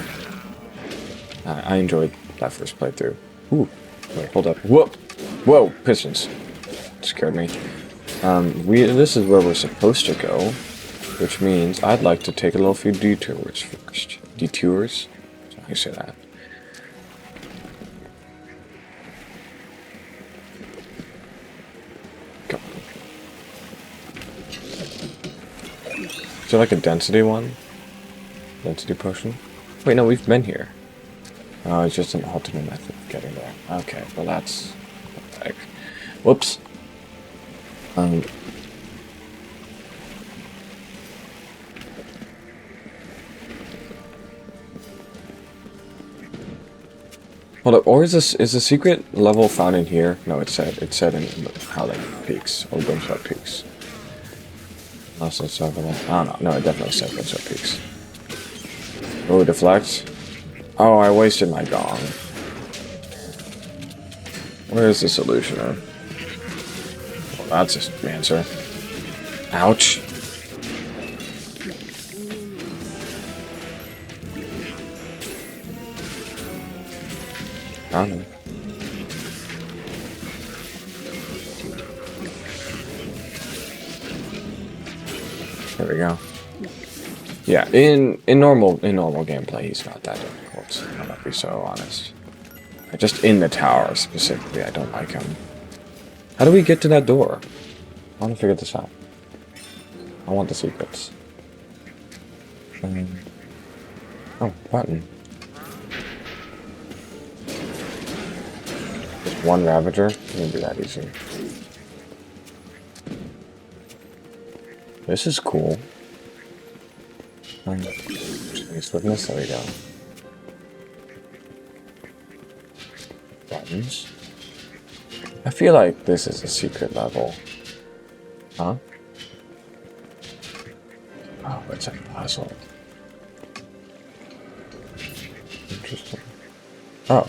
I enjoyed that first playthrough. Ooh, wait, hold up. Whoa! Whoa, pistons. Scared me. This is where we're supposed to go, which means I'd like to take a little few detours first. Detours? How do you say that? Go. Is there like a density one? Density potion? Wait, no, we've been here. Oh, it's just an alternate method of getting there. Okay, well that's... like... Whoops. Hold up, or is the secret level found in here? No, it said in Howling Peaks, or Windswept Peaks. Unless it's over there. I don't know. No, it definitely said Windswept Peaks. Oh, deflect. Oh, I wasted my gong. Where is the solutioner? Well, that's just an answer. Ouch. I don't know. There we go. Yeah, in normal gameplay, he's not that difficult. I'm gonna be so honest. Just in the tower specifically, I don't like him. How do we get to that door? I want to figure this out. I want the secrets. Oh, button. Just one Ravager? It wouldn't be that easy. This is cool. Swiftness, there we go. Buttons. I feel like this is a secret level. Huh? Oh, it's a puzzle. Interesting. Oh.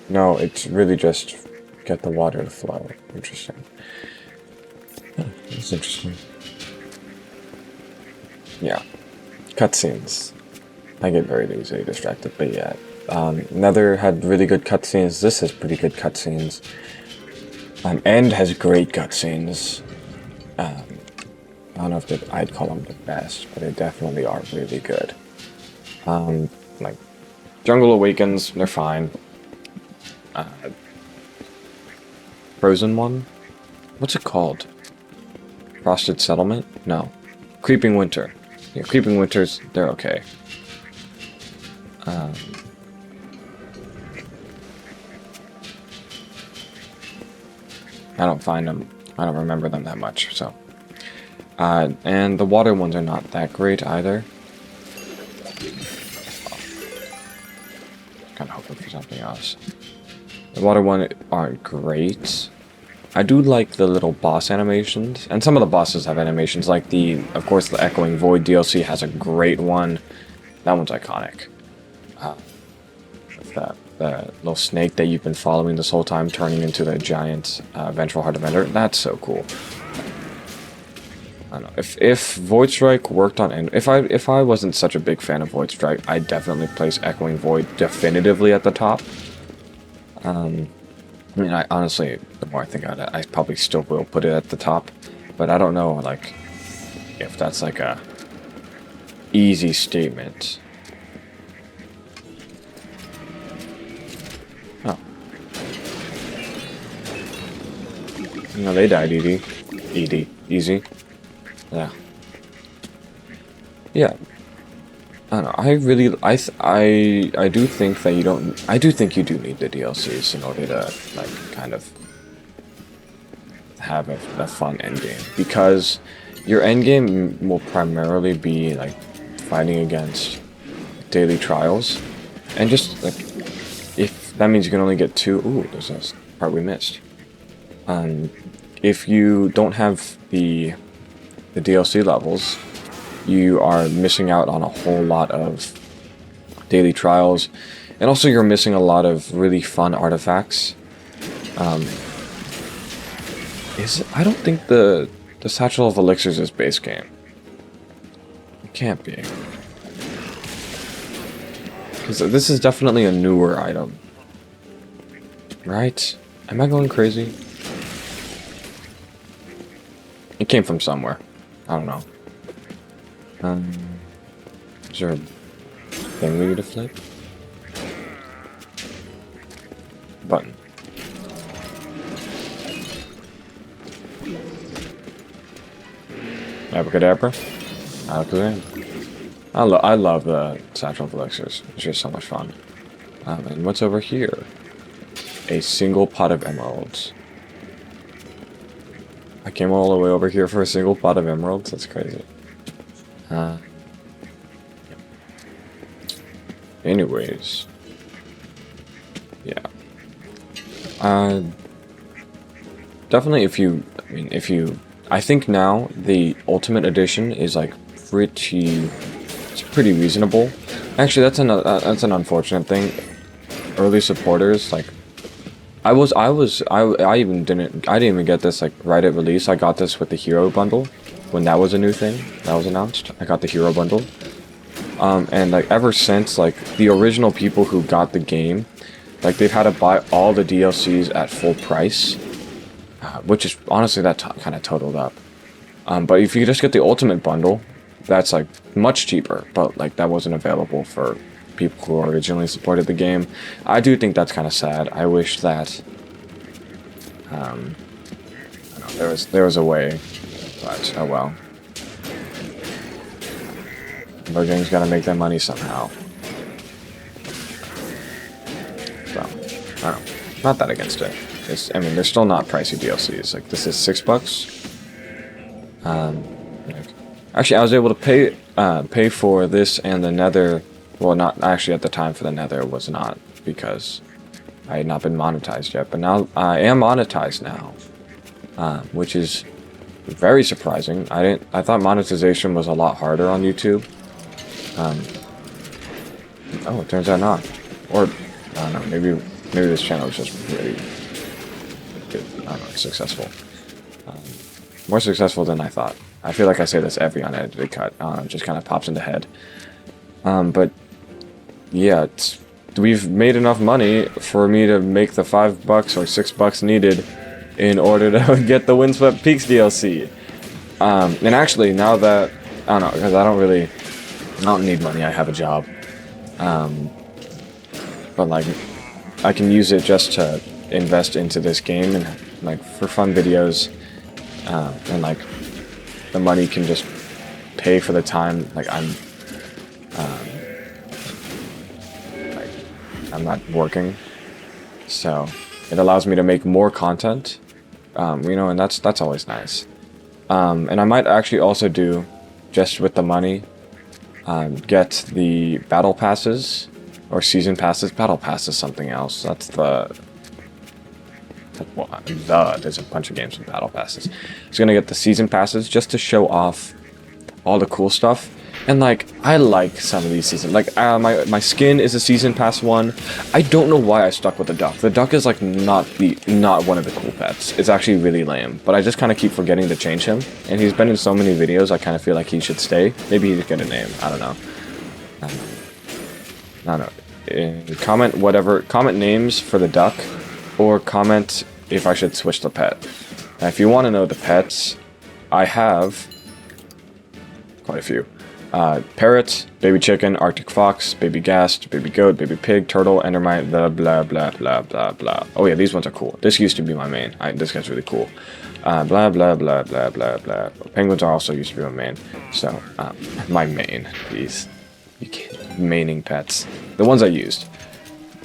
No, it's really just get the water to flow. Interesting. Oh, that's interesting. Yeah. Cutscenes. I get very easily distracted, but yeah. Nether had really good cutscenes. This has pretty good cutscenes. End has great cutscenes. I don't know if I'd call them the best, but they definitely are really good. Like, Jungle Awakens, they're fine. Frozen one? What's it called? Frosted Settlement? No. Creeping Winter. Yeah, Creeping Winters, they're okay. I don't find them, I don't remember them that much, so. And the water ones are not that great either. Kinda hoping for something else. The water ones aren't great. I do like the little boss animations, and some of the bosses have animations, like of course, the Echoing Void DLC has a great one. That one's iconic. The little snake that you've been following this whole time, turning into the giant vengeful heart of Ender. That's so cool. I don't know. If Void Strike worked on, and if I wasn't such a big fan of Void Strike, I'd definitely place Echoing Void definitively at the top. I mean, I honestly, the more I think about it, I probably still will put it at the top, but I don't know, like, if that's like a easy statement. Oh. No, they died, easy. Yeah. Yeah. I don't know, I do think that you do need the DLCs in order to, like, kind of have a fun endgame, because your endgame will primarily be, like, fighting against daily trials, and just, like, if that means you can only get 2, ooh, there's a part we missed. If you don't have the DLC levels, you are missing out on a whole lot of daily trials, and also you're missing a lot of really fun artifacts. I don't think the Satchel of Elixirs is base game. It can't be. Because this is definitely a newer item. Right? Am I going crazy? It came from somewhere. I don't know. Is there a thing we need to flip? Button. Abracadabra? Alakazam. I love the Satchel of Elixirs. It's just so much fun. And what's over here? A single pot of emeralds. I came all the way over here for a single pot of emeralds? That's crazy. Anyways. Yeah. Definitely I think now the Ultimate Edition is, like, it's pretty reasonable. Actually, that's an unfortunate thing. Early supporters, like, I didn't even get this, like, right at release. I got this with the Hero Bundle when that was a new thing that was announced. I got the Hero Bundle. And, like, ever since, like, the original people who got the game, like, they've had to buy all the DLCs at full price, which is, honestly, that kind of totaled up. But if you just get the Ultimate Bundle, that's, like, much cheaper, but, like, that wasn't available for people who originally supported the game. I do think that's kind of sad. I wish that, I don't know, there was a way, but, oh well. Mojang's gotta make their money somehow. So, I don't know. Not that against it. I mean, they're still not pricey DLCs. Like, this is $6. Like, Actually, I was able to pay for this and the Nether. Well, not actually at the time for the Nether it was not, because I had not been monetized yet. But now I am monetized now, which is very surprising. I thought monetization was a lot harder on YouTube. Oh, it turns out not. Or I don't know. Maybe this channel is just really good. I don't know, successful. More successful than I thought. I feel like I say this every unedited cut. It just kind of pops into head. But yeah, we've made enough money for me to make the $5 or $6 needed in order to get the Windswept Peaks DLC. And actually, now that I don't know, because I don't need money. I have a job. But like, I can use it just to invest into this game and like for fun videos, and like the money can just pay for the time. Like I'm not working, so it allows me to make more content. You know, and that's always nice. And I might actually also do, just with the money, get the battle passes or season passes. Battle pass is something else. That's there's a bunch of games with battle passes. I was gonna get the season passes just to show off all the cool stuff. And like, I like some of these seasons. Like, my skin is a season pass one. I don't know why I stuck with the duck. The duck is like not one of the cool pets. It's actually really lame. But I just kind of keep forgetting to change him. And he's been in so many videos, I kind of feel like he should stay. Maybe he should get a name. I don't know. I don't know. Comment names for the duck, or comment if I should switch the pet. Now, if you want to know the pets, I have quite a few. Parrot, baby chicken, Arctic fox, baby ghast, baby goat, baby pig, turtle, endermite, blah blah blah blah blah blah. Oh yeah, these ones are cool. This used to be my main. This guy's really cool. Blah blah blah blah blah blah. Penguins are also used to be my main. So my main. These maining pets, the ones I used.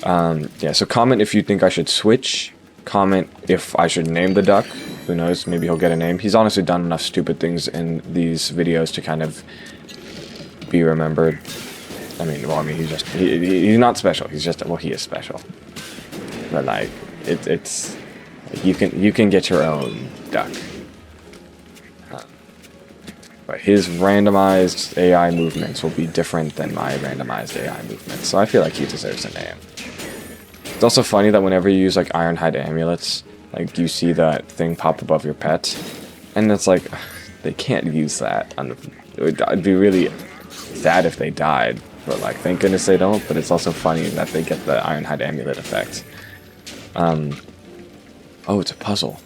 Yeah. So comment if you think I should switch. Comment if I should name the duck. Who knows? Maybe he'll get a name. He's honestly done enough stupid things in these videos to kind of be remembered. I mean, he's not special. He's just, well, he is special. But like, it's you can get your own duck. But his randomized AI movements will be different than my randomized AI movements. So I feel like he deserves a name. It's also funny that whenever you use like Ironhide amulets, like you see that thing pop above your pet, and it's like, they can't use that. It'd be really sad if they died, but like, thank goodness they don't. But it's also funny that they get the Ironhide amulet effect. Oh, it's a puzzle.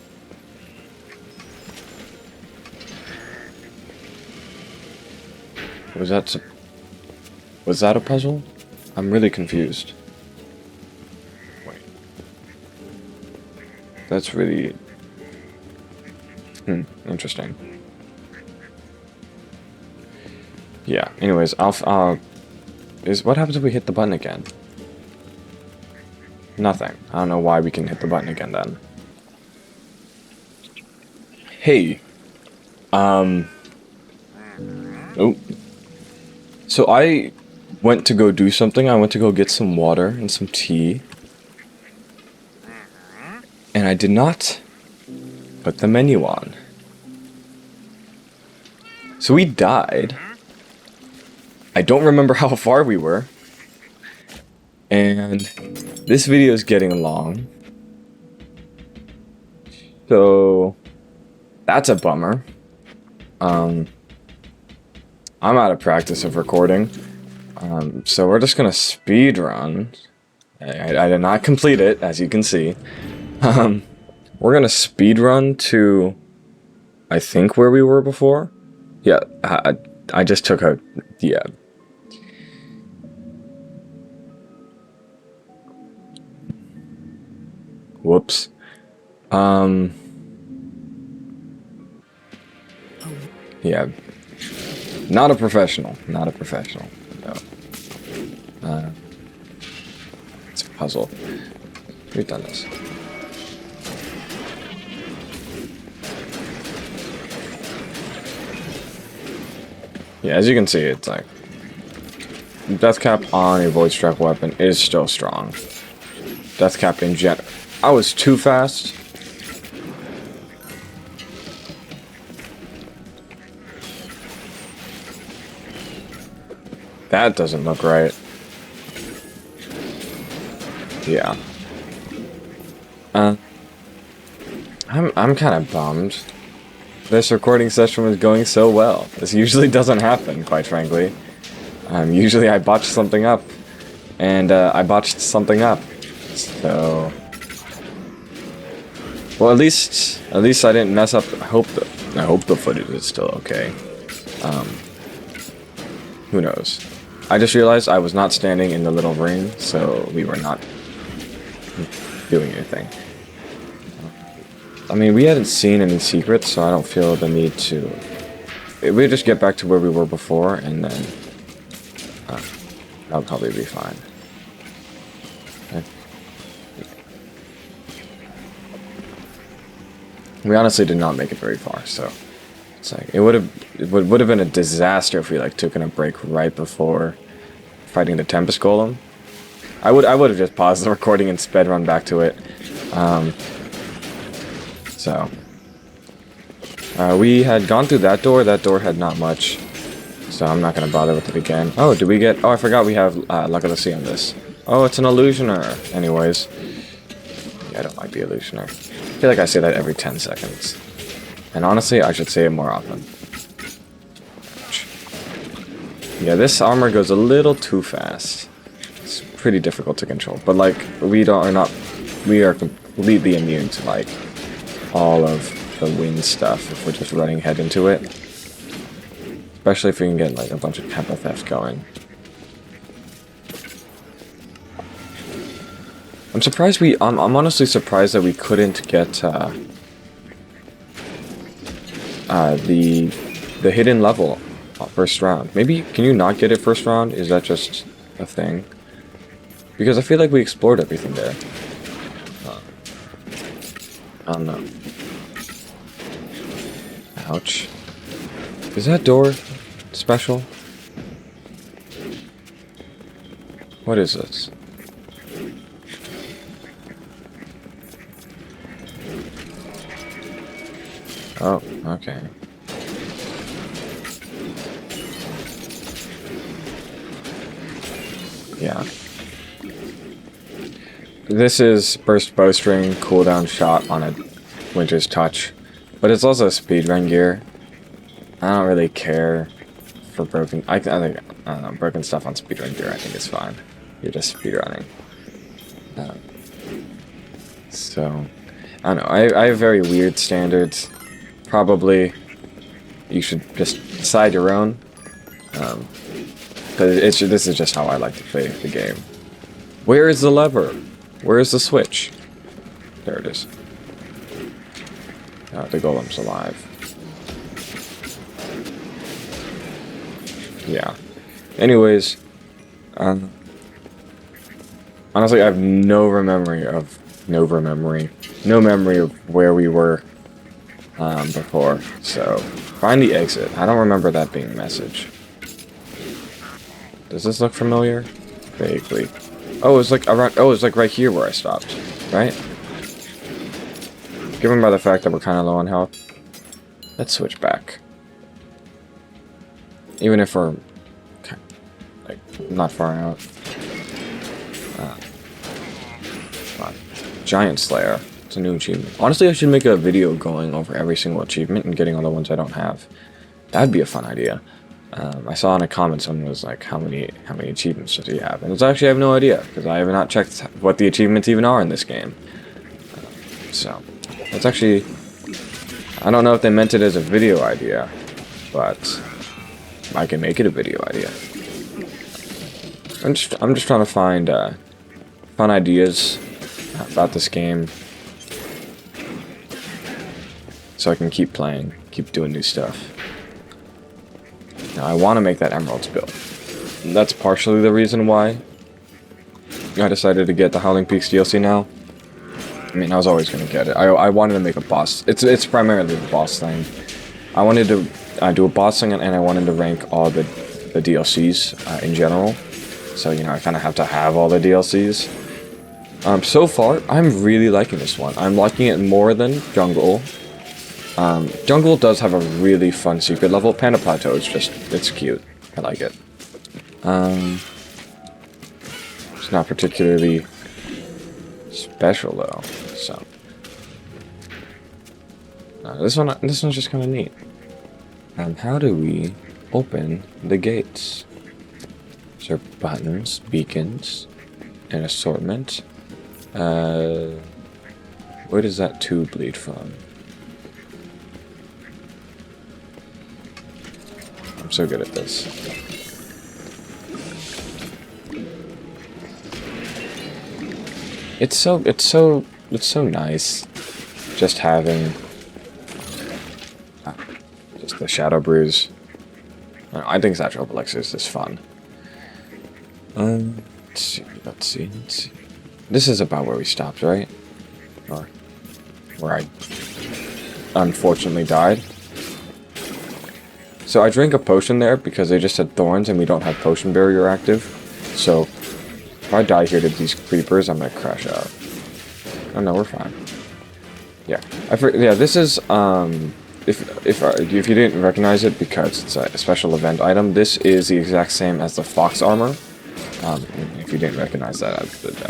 Was that a puzzle? I'm really confused. Wait. That's really interesting. Yeah, anyways, what happens if we hit the button again? Nothing. I don't know why we can hit the button again then. Hey. Oh. So I went to go do something. I went to go get some water and some tea. And I did not put the menu on. So we died. I don't remember how far we were. And this video is getting long. So that's a bummer. I'm out of practice of recording. So we're just gonna speed run. I did not complete it, as you can see. We're gonna speed run to, I think, where we were before. Yeah, I just took a, yeah. Whoops. Yeah. Not a professional. Not a professional. No. It's a puzzle. We've done this. Yeah, as you can see, it's like death cap on a void strike weapon is still strong. Death cap in jet. I was too fast. That doesn't look right. Yeah. I'm kind of bummed. This recording session was going so well. This usually doesn't happen, quite frankly. Usually I botch something up, and I botched something up. So, well, at least I didn't mess up. I hope the footage is still okay. Who knows? I just realized I was not standing in the little ring, so we were not doing anything. I mean, we hadn't seen any secrets, so I don't feel the need to. We just get back to where we were before, and then that'll probably be fine. Okay. We honestly did not make it very far, so it's like it would have been a disaster if we like took a break right before fighting the Tempest Golem. I would have just paused the recording and sped run back to it. So we had gone through that door. That door had not much, so I'm not gonna bother with it again. Oh, did we get? Oh, I forgot we have Luck of the Sea on this. Oh, it's an illusioner. Anyways, yeah, I don't like the illusioner. I feel like I say that every 10 seconds, and honestly, I should say it more often. Yeah, this armor goes a little too fast. It's pretty difficult to control, but like we are completely immune to like all of the wind stuff if we're just running head into it. Especially if we can get like a bunch of tempo theft going. I'm surprised I'm honestly surprised that we couldn't get the hidden level first round. Maybe, can you not get it first round? Is that just a thing? Because I feel like we explored everything there. I don't know. Ouch. Is that door special? What is this? Oh, okay. Yeah. This is burst bowstring, cooldown shot on a Winter's Touch, but it's also speedrun gear. I don't really care for broken. I think broken stuff on speedrun gear. I think is fine. You're just speedrunning. So I don't know. I have very weird standards. Probably you should just decide your own. Because this is just how I like to play the game. Where is the lever? Where is the switch? There it is. The golem's alive. Yeah. Anyways, honestly, I have no memory of where we were before. So find the exit. I don't remember that being a message. Does this look familiar? Vaguely. Oh, it's like around. Oh, it's like right here where I stopped, right? Given by the fact that we're kind of low on health, let's switch back. Even if we're like not far out. Giant Slayer. It's a new achievement. Honestly, I should make a video going over every single achievement and getting all the ones I don't have. That'd be a fun idea. I saw in a comment someone was like, how many achievements does he have? And it's actually, I have no idea, because I have not checked what the achievements even are in this game. So, it's actually, I don't know if they meant it as a video idea, but I can make it a video idea. I'm just trying to find fun ideas about this game, so I can keep playing, keep doing new stuff. Now, I want to make that Emeralds build. And that's partially the reason why I decided to get the Howling Peaks DLC now. I mean, I was always going to get it. I wanted to make a boss. It's primarily the boss thing. I wanted to do a bossing, and I wanted to rank all the DLCs in general. So, you know, I kind of have to have all the DLCs. So far, I'm really liking this one. I'm liking it more than Jungle. Jungle does have a really fun secret level. Panda Plateau is just, it's cute. I like it. It's not particularly special though, so. This one's just kind of neat. How do we open the gates? Is there buttons, beacons, an assortment? Where does that tube lead from? I'm so good at this. It's so nice just having just the Shadow Brews. I think Satchel Elixirs is fun. Let's see. This is about where we stopped, right? Or where I unfortunately died. So I drank a potion there because they just had thorns and we don't have potion barrier active. So if I die here to these creepers, I'm gonna crash out. Oh no, we're fine. Yeah, this is if you didn't recognize it because it's a special event item, this is the exact same as the Fox armor. If you didn't recognize that,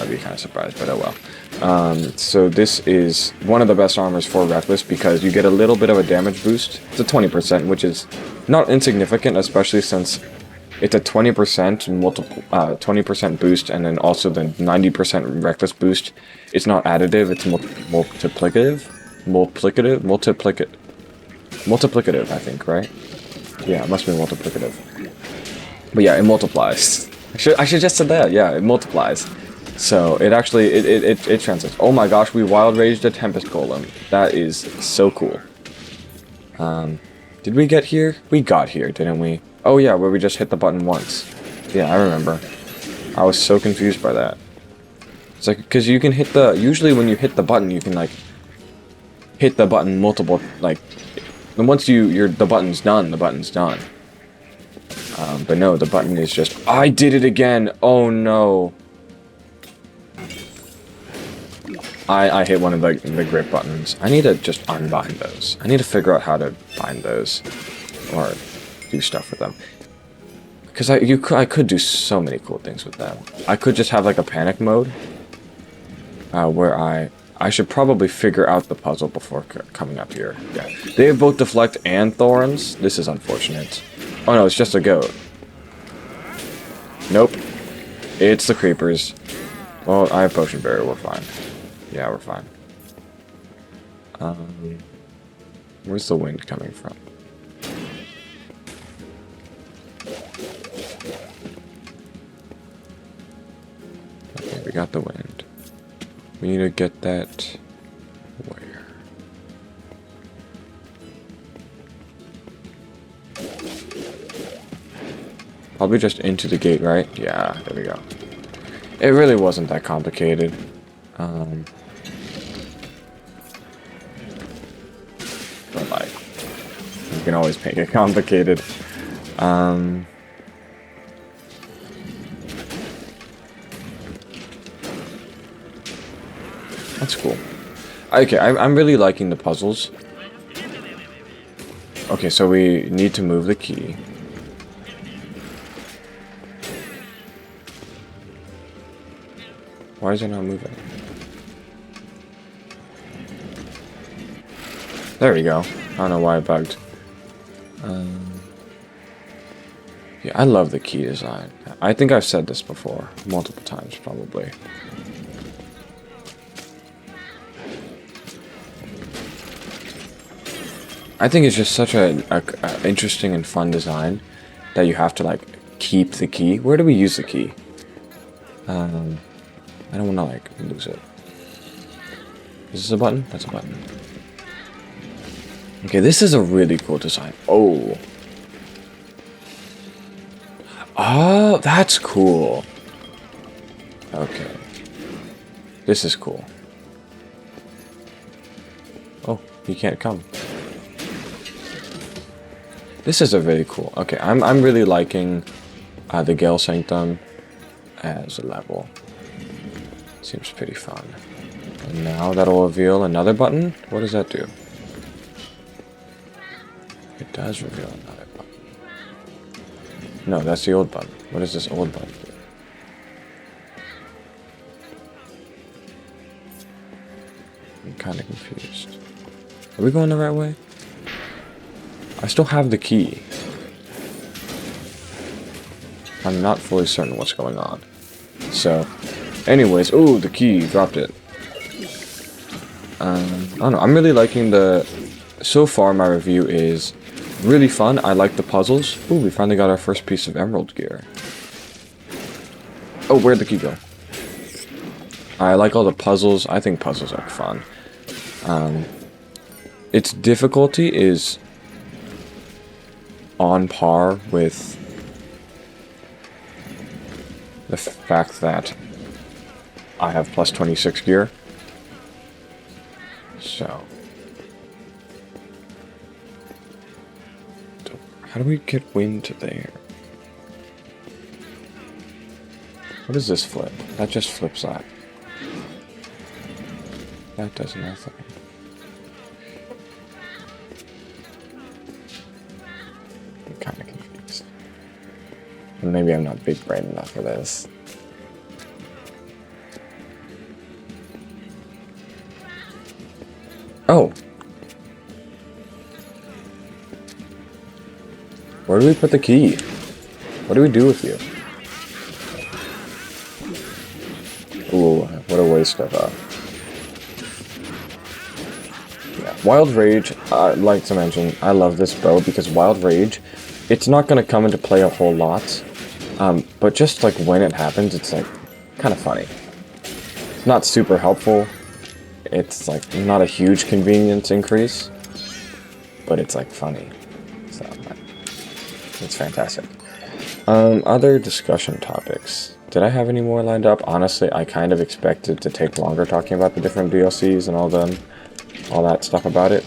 I'd be kind of surprised, but oh well. So this is one of the best armors for Reckless because you get a little bit of a damage boost. It's a 20%, which is not insignificant, especially since it's a 20% boost, and then also the 90% Reckless boost. It's not additive; it's multiplicative. Multiplicative, I think, right? Yeah, it must be multiplicative. But yeah, it multiplies. I should just said that. Yeah, it multiplies. So it actually it translates. Oh my gosh, we wild raged a Tempest Golem. That is so cool. Did we get here? We got here, didn't we? Oh yeah, where we just hit the button once. Yeah, I remember. I was so confused by that. It's like, because you can hit the, usually when you hit the button, you can like hit the button multiple, like, and once the button's done, the button's done. But no, the button is just, I did it again. Oh no. I hit one of the grip buttons. I need to just unbind those. I need to figure out how to bind those or do stuff with them. Because I could do so many cool things with them. I could just have like a panic mode where I should probably figure out the puzzle before coming up here. Yeah, they have both deflect and thorns. This is unfortunate. Oh no, it's just a goat. Nope, it's the creepers. Well, I have potion barrier. We're fine. Yeah, we're fine. Where's the wind coming from? Okay, we got the wind. We need to get that where? Probably just into the gate, right? Yeah, there we go. It really wasn't that complicated. But like, you can always make it complicated. That's cool. Okay, I'm really liking the puzzles. Okay, so we need to move the key. Why is it not moving? There we go. I don't know why it bugged. Yeah, I love the key design. I think I've said this before. Multiple times, probably. I think it's just such a interesting and fun design that you have to, like, keep the key. Where do we use the key? I don't want to, like, lose it. Is this a button? That's a button. Okay, this is a really cool design. Oh. Oh, that's cool. Okay. This is cool. Oh, he can't come. This is a really cool. Okay, I'm really liking the Gale Sanctum as a level. Seems pretty fun. And now that'll reveal another button. What does that do? It does reveal another button. No, that's the old button. What does this old button do? I'm kind of confused. Are we going the right way? I still have the key. I'm not fully certain what's going on. So, anyways, ooh, the key, dropped it. I don't know, I'm really liking the... So far, my review is really fun. I like the puzzles. Ooh, we finally got our first piece of emerald gear. Oh, where'd the key go? I like all the puzzles. I think puzzles are fun. Its difficulty is on par with the fact that I have plus 26 gear. So, how do we get wind to there? What does this flip? That just flips that. That does nothing. I'm kind of confused. And maybe I'm not big brain enough for this. Oh! Where do we put the key? What do we do with you? Ooh, what a waste of yeah. Wild Rage, I'd like to mention, I love this bow because Wild Rage, it's not going to come into play a whole lot, but just like when it happens, it's like kind of funny. It's not super helpful. It's like not a huge convenience increase, but it's like funny. So it's fantastic. Other discussion topics. Did I have any more lined up? Honestly, I kind of expected to take longer talking about the different DLCs and all that stuff about it.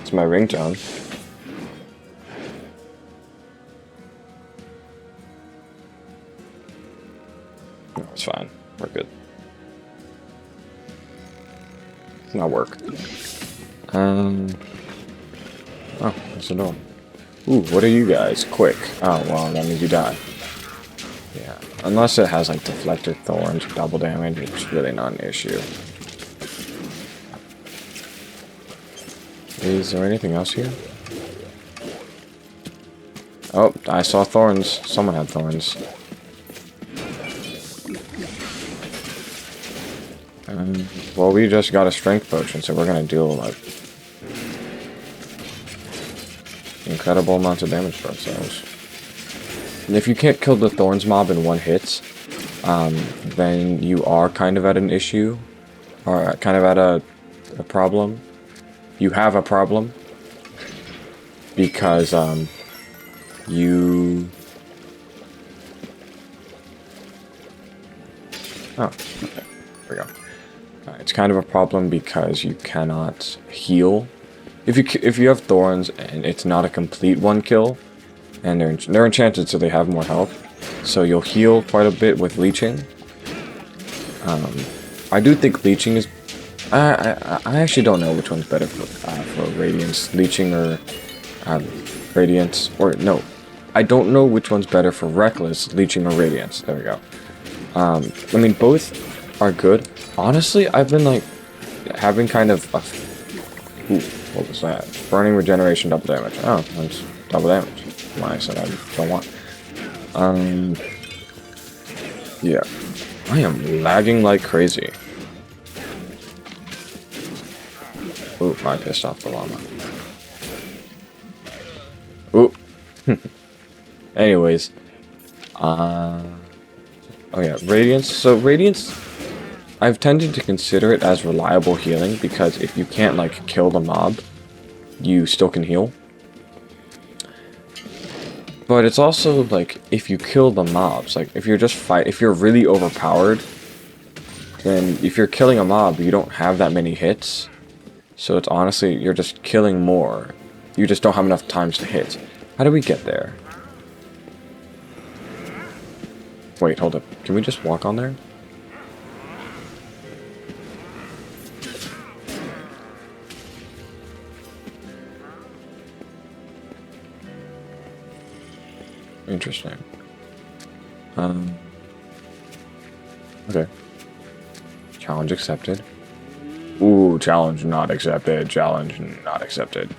It's my ringtone. No, it's fine. We're good. It's not work. Oh, there's a door. Ooh, what are you guys? Quick. Oh, well, that means you die. Yeah. Unless it has, like, deflected thorns, double damage, it's really not an issue. Is there anything else here? Oh, I saw thorns. Someone had thorns. Well, we just got a strength potion, so we're gonna deal, like, incredible amounts of damage to ourselves. And if you can't kill the thorns mob in one hit, then you are kind of at an issue, or kind of at a problem. You have a problem, because, you... Oh, okay. There we go. It's kind of a problem because you cannot heal. If you have thorns and it's not a complete one kill, and they're enchanted so they have more health, so you'll heal quite a bit with leeching. I do think leeching is... I actually don't know which one's better for Radiance, leeching or Radiance, or no. I don't know which one's better for Reckless, leeching or Radiance. There we go. I mean, both are good. Honestly, I've been like having kind of a... Ooh, what was that? Burning regeneration, double damage. Oh, that's double damage. I said I don't want. Yeah. I am lagging like crazy. Ooh, I pissed off the llama. Ooh. Anyways. Oh yeah, Radiance. So Radiance, I've tended to consider it as reliable healing because if you can't, like, kill the mob, you still can heal. But it's also, like, if you kill the mobs, like, if you're really overpowered, then if you're killing a mob, you don't have that many hits. So it's honestly, you're just killing more. You just don't have enough times to hit. How do we get there? Wait, hold up. Can we just walk on there? Interesting. Okay. Challenge accepted. Ooh, challenge not accepted. Challenge not accepted.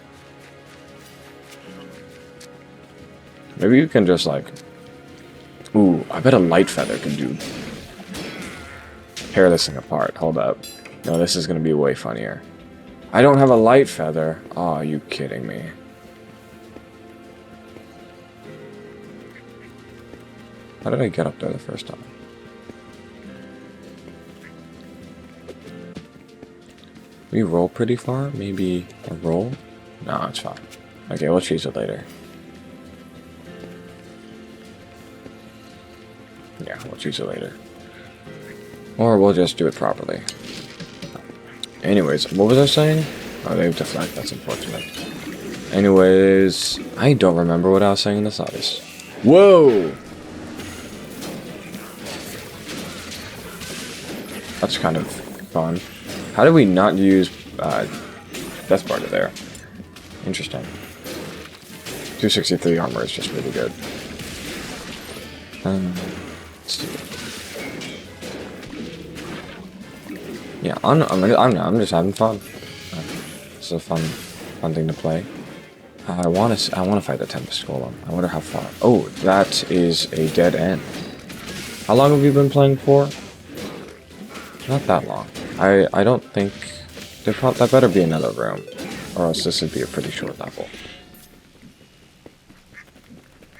Maybe you can just like... Ooh, I bet a light feather can do... Tear this thing apart. Hold up. No, this is gonna be way funnier. I don't have a light feather. Oh, are you kidding me? How did I get up there the first time? We roll pretty far? Maybe a roll? No, it's fine. Okay, we'll choose it later. Yeah, we'll choose it later. Or we'll just do it properly. Anyways, what was I saying? Oh, they deflect, that's unfortunate. Anyways, I don't remember what I was saying in the slightest. Whoa! That's kind of fun. How do we not use Death Barter there? Interesting. 263 armor is just really good. Let's do it. Yeah, I'm just having fun. It's a fun thing to play. I want to fight the Tempest Golem. I wonder how far. Oh, that is a dead end. How long have you been playing for? Not that long. I don't think... that better be another room. Or else this would be a pretty short level.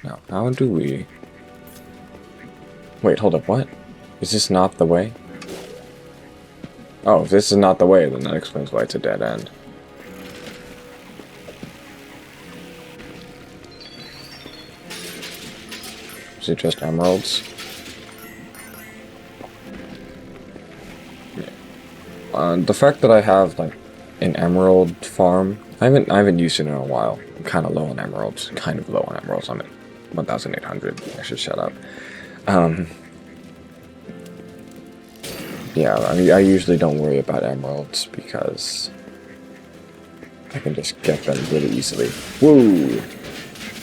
Now, how do we... Wait, hold up, what? Is this not the way? Oh, if this is not the way, then that explains why it's a dead end. Is it just emeralds? The fact that I have like an emerald farm, I haven't used it in a while. I'm kind of low on emeralds. I'm at 1,800. I should shut up. Yeah, I mean, I usually don't worry about emeralds because I can just get them really easily. Woo!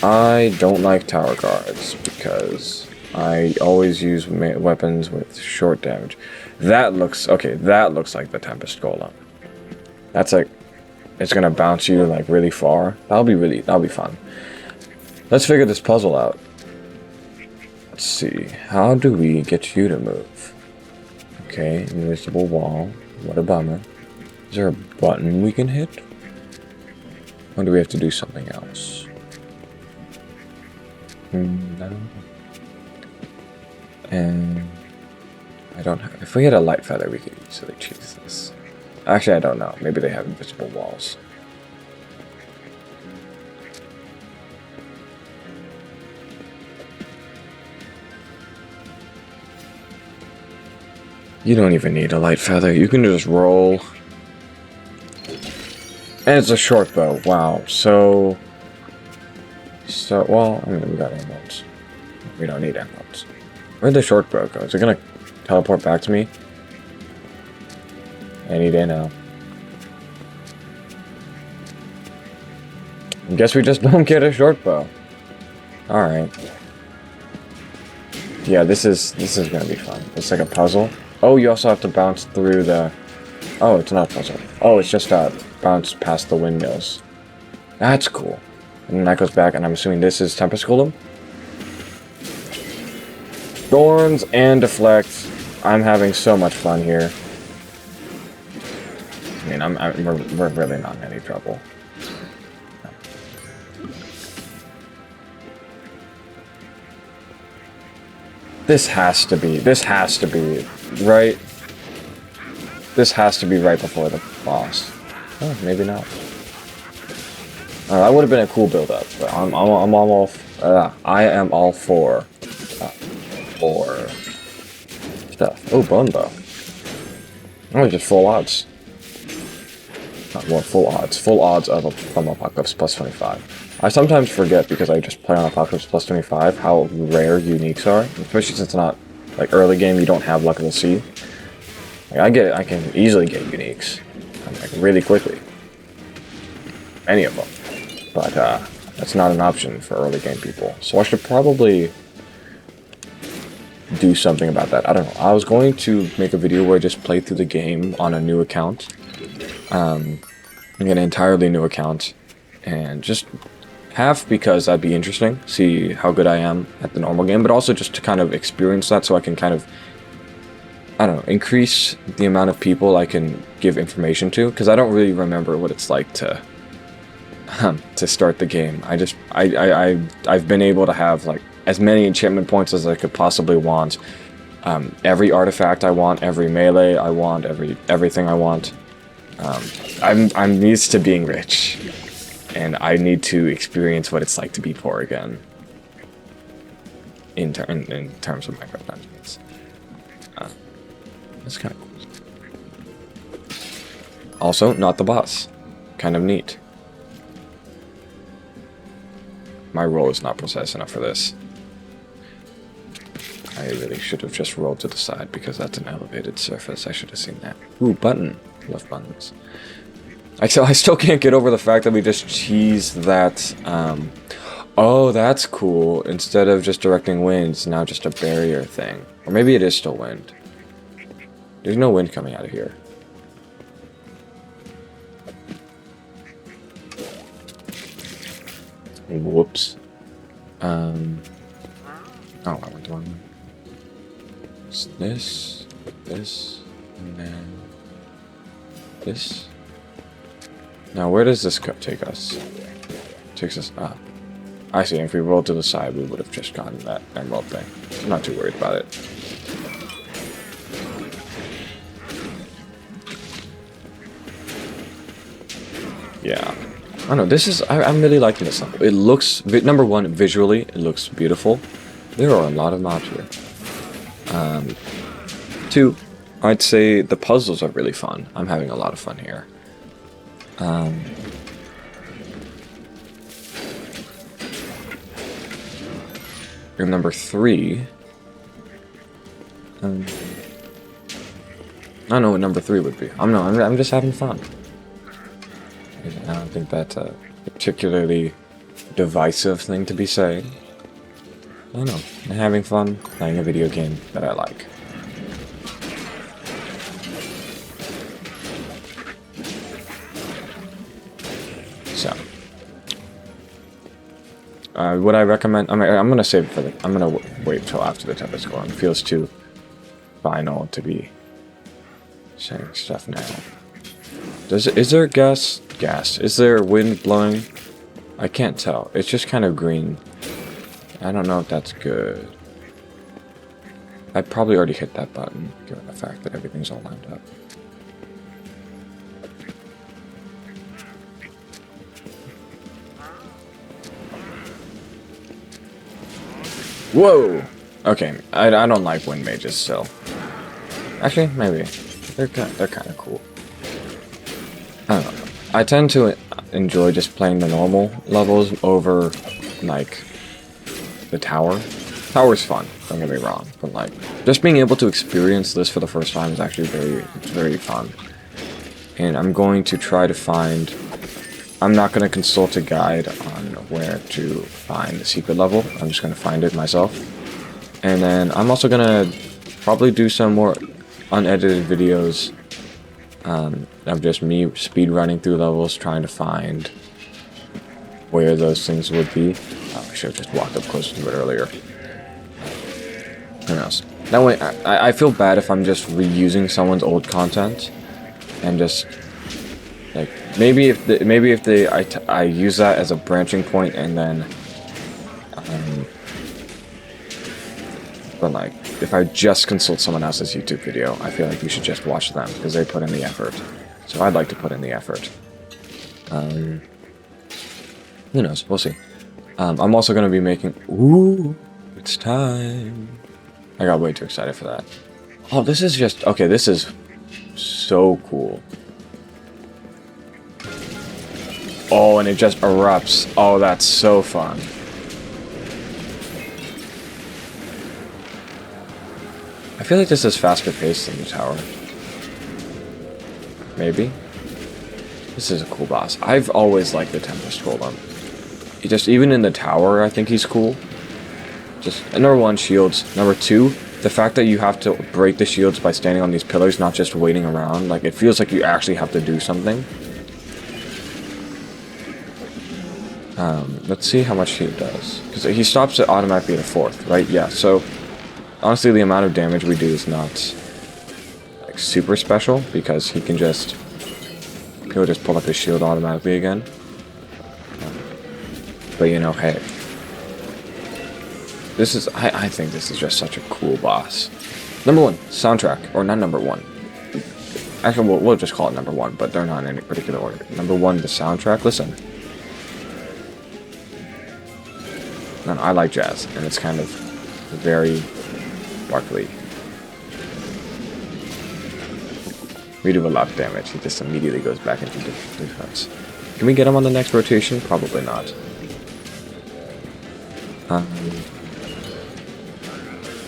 I don't like tower guards because I always use weapons with short damage. That looks like the Tempest Golem. That's like, it's gonna bounce you like really far. That'll be fun. Let's figure this puzzle out. Let's see, how do we get you to move? Okay, invisible wall. What a bummer. Is there a button we can hit? Or do we have to do something else? No. And I don't have... If we had a light feather, we could easily choose this. Actually, I don't know. Maybe they have invisible walls. You don't even need a light feather. You can just roll. And it's a short bow. Wow. So, well, I mean, we got emeralds. We don't need emeralds. Where'd the short bow go? Is it gonna teleport back to me? Any day now. I guess we just don't get a short bow. Alright. Yeah, this is gonna be fun. It's like a puzzle. Oh, you also have to bounce through the... Oh, it's not a puzzle. Oh, it's just bounce past the windmills. That's cool. And then that goes back, and I'm assuming this is Tempest Golem? Thorns and deflect. I'm having so much fun here. I mean, we're really not in any trouble. This has to be, right? This has to be right before the boss. Oh, maybe not. That would have been a cool build-up, but I am all for stuff. Oh, bone bow. Oh, just full odds. well, full odds of from Apocalypse plus 25. I sometimes forget because I just play on Apocalypse plus 25 how rare uniques are, especially since it's not like early game. You don't have luck of the sea. Like, I can easily get uniques, like really quickly, any of them, but that's not an option for early game people. So I should probably do something about that. I don't know. I was going to make a video where I just play through the game on a new account. And get an entirely new account. And just half because that'd be interesting. See how good I am at the normal game. But also just to kind of experience that so I can kind of, I don't know, increase the amount of people I can give information to. Because I don't really remember what it's like to start the game. I've been able to have like as many enchantment points as I could possibly want. Every artifact I want, every melee I want, everything I want. I'm used to being rich, and I need to experience what it's like to be poor again. In terms of microtransactions. That's kind of cool. Also, not the boss. Kind of neat. My roll is not precise enough for this. I really should have just rolled to the side because that's an elevated surface. I should have seen that. Ooh, button. Love buttons. I still can't get over the fact that we just cheesed that. Oh, that's cool. Instead of just directing wind, it's now just a barrier thing. Or maybe it is still wind. There's no wind coming out of here. Whoops. Oh, I went the wrong way. It's this, and then this. Now, where does this take us? Takes us up. I see. If we rolled to the side, we would have just gotten that emerald thing. I'm not too worried about it. Yeah. I don't know. This is. I'm really liking this level. It looks. Number one, visually, it looks beautiful. There are a lot of mobs here. Two, I'd say the puzzles are really fun. I'm having a lot of fun here. And number three, I don't know what number three would be. I'm just having fun. I don't think that's a particularly divisive thing to be saying. I don't know. I'm having fun playing a video game that I like. So, would I recommend? I'm gonna save it for the. I'm gonna wait till after the Tempest Golem. It feels too final to be saying stuff now. Is there gas? Is there wind blowing? I can't tell. It's just kind of green. I don't know if that's good. I probably already hit that button, given the fact that everything's all lined up. Whoa! Okay, I don't like wind mages still. Actually, maybe. They're kind of cool. I don't know. I tend to enjoy just playing the normal levels over, like, the tower. Tower's fun, don't get me wrong, but like, just being able to experience this for the first time is actually very fun. And I'm going to try to find... I'm not going to consult a guide on where to find the secret level. I'm just going to find it myself. And then I'm also going to probably do some more unedited videos of just me speed running through levels, trying to find where those things would be. I should have just walked up closer to it earlier. Who knows? That way, I feel bad if I'm just reusing someone's old content, and just like maybe if I use that as a branching point, and then but like if I just consult someone else's YouTube video, I feel like you should just watch them because they put in the effort. So I'd like to put in the effort. Who knows? We'll see. I'm also going to be making... Ooh, it's time. I got way too excited for that. Oh, this is just... Okay, this is so cool. Oh, and it just erupts. Oh, that's so fun. I feel like this is faster paced than the tower. Maybe. This is a cool boss. I've always liked the Tempest Golem. He just, even in the tower, I think he's cool. Just, number one, shields. Number two, the fact that you have to break the shields by standing on these pillars, not just waiting around. Like, it feels like you actually have to do something. Let's see how much he does. Because he stops it automatically at a fourth, right? Yeah, so honestly, the amount of damage we do is not like super special, because he'll just pull up his shield automatically again. But you know, hey, this is, I think this is just such a cool boss. Number one, soundtrack, or not number one. Actually, we'll just call it number one, but they're not in any particular order. Number one, the soundtrack. Listen. And I like jazz, and it's kind of very sparkly. We do a lot of damage. He just immediately goes back into defense. Can we get him on the next rotation? Probably not.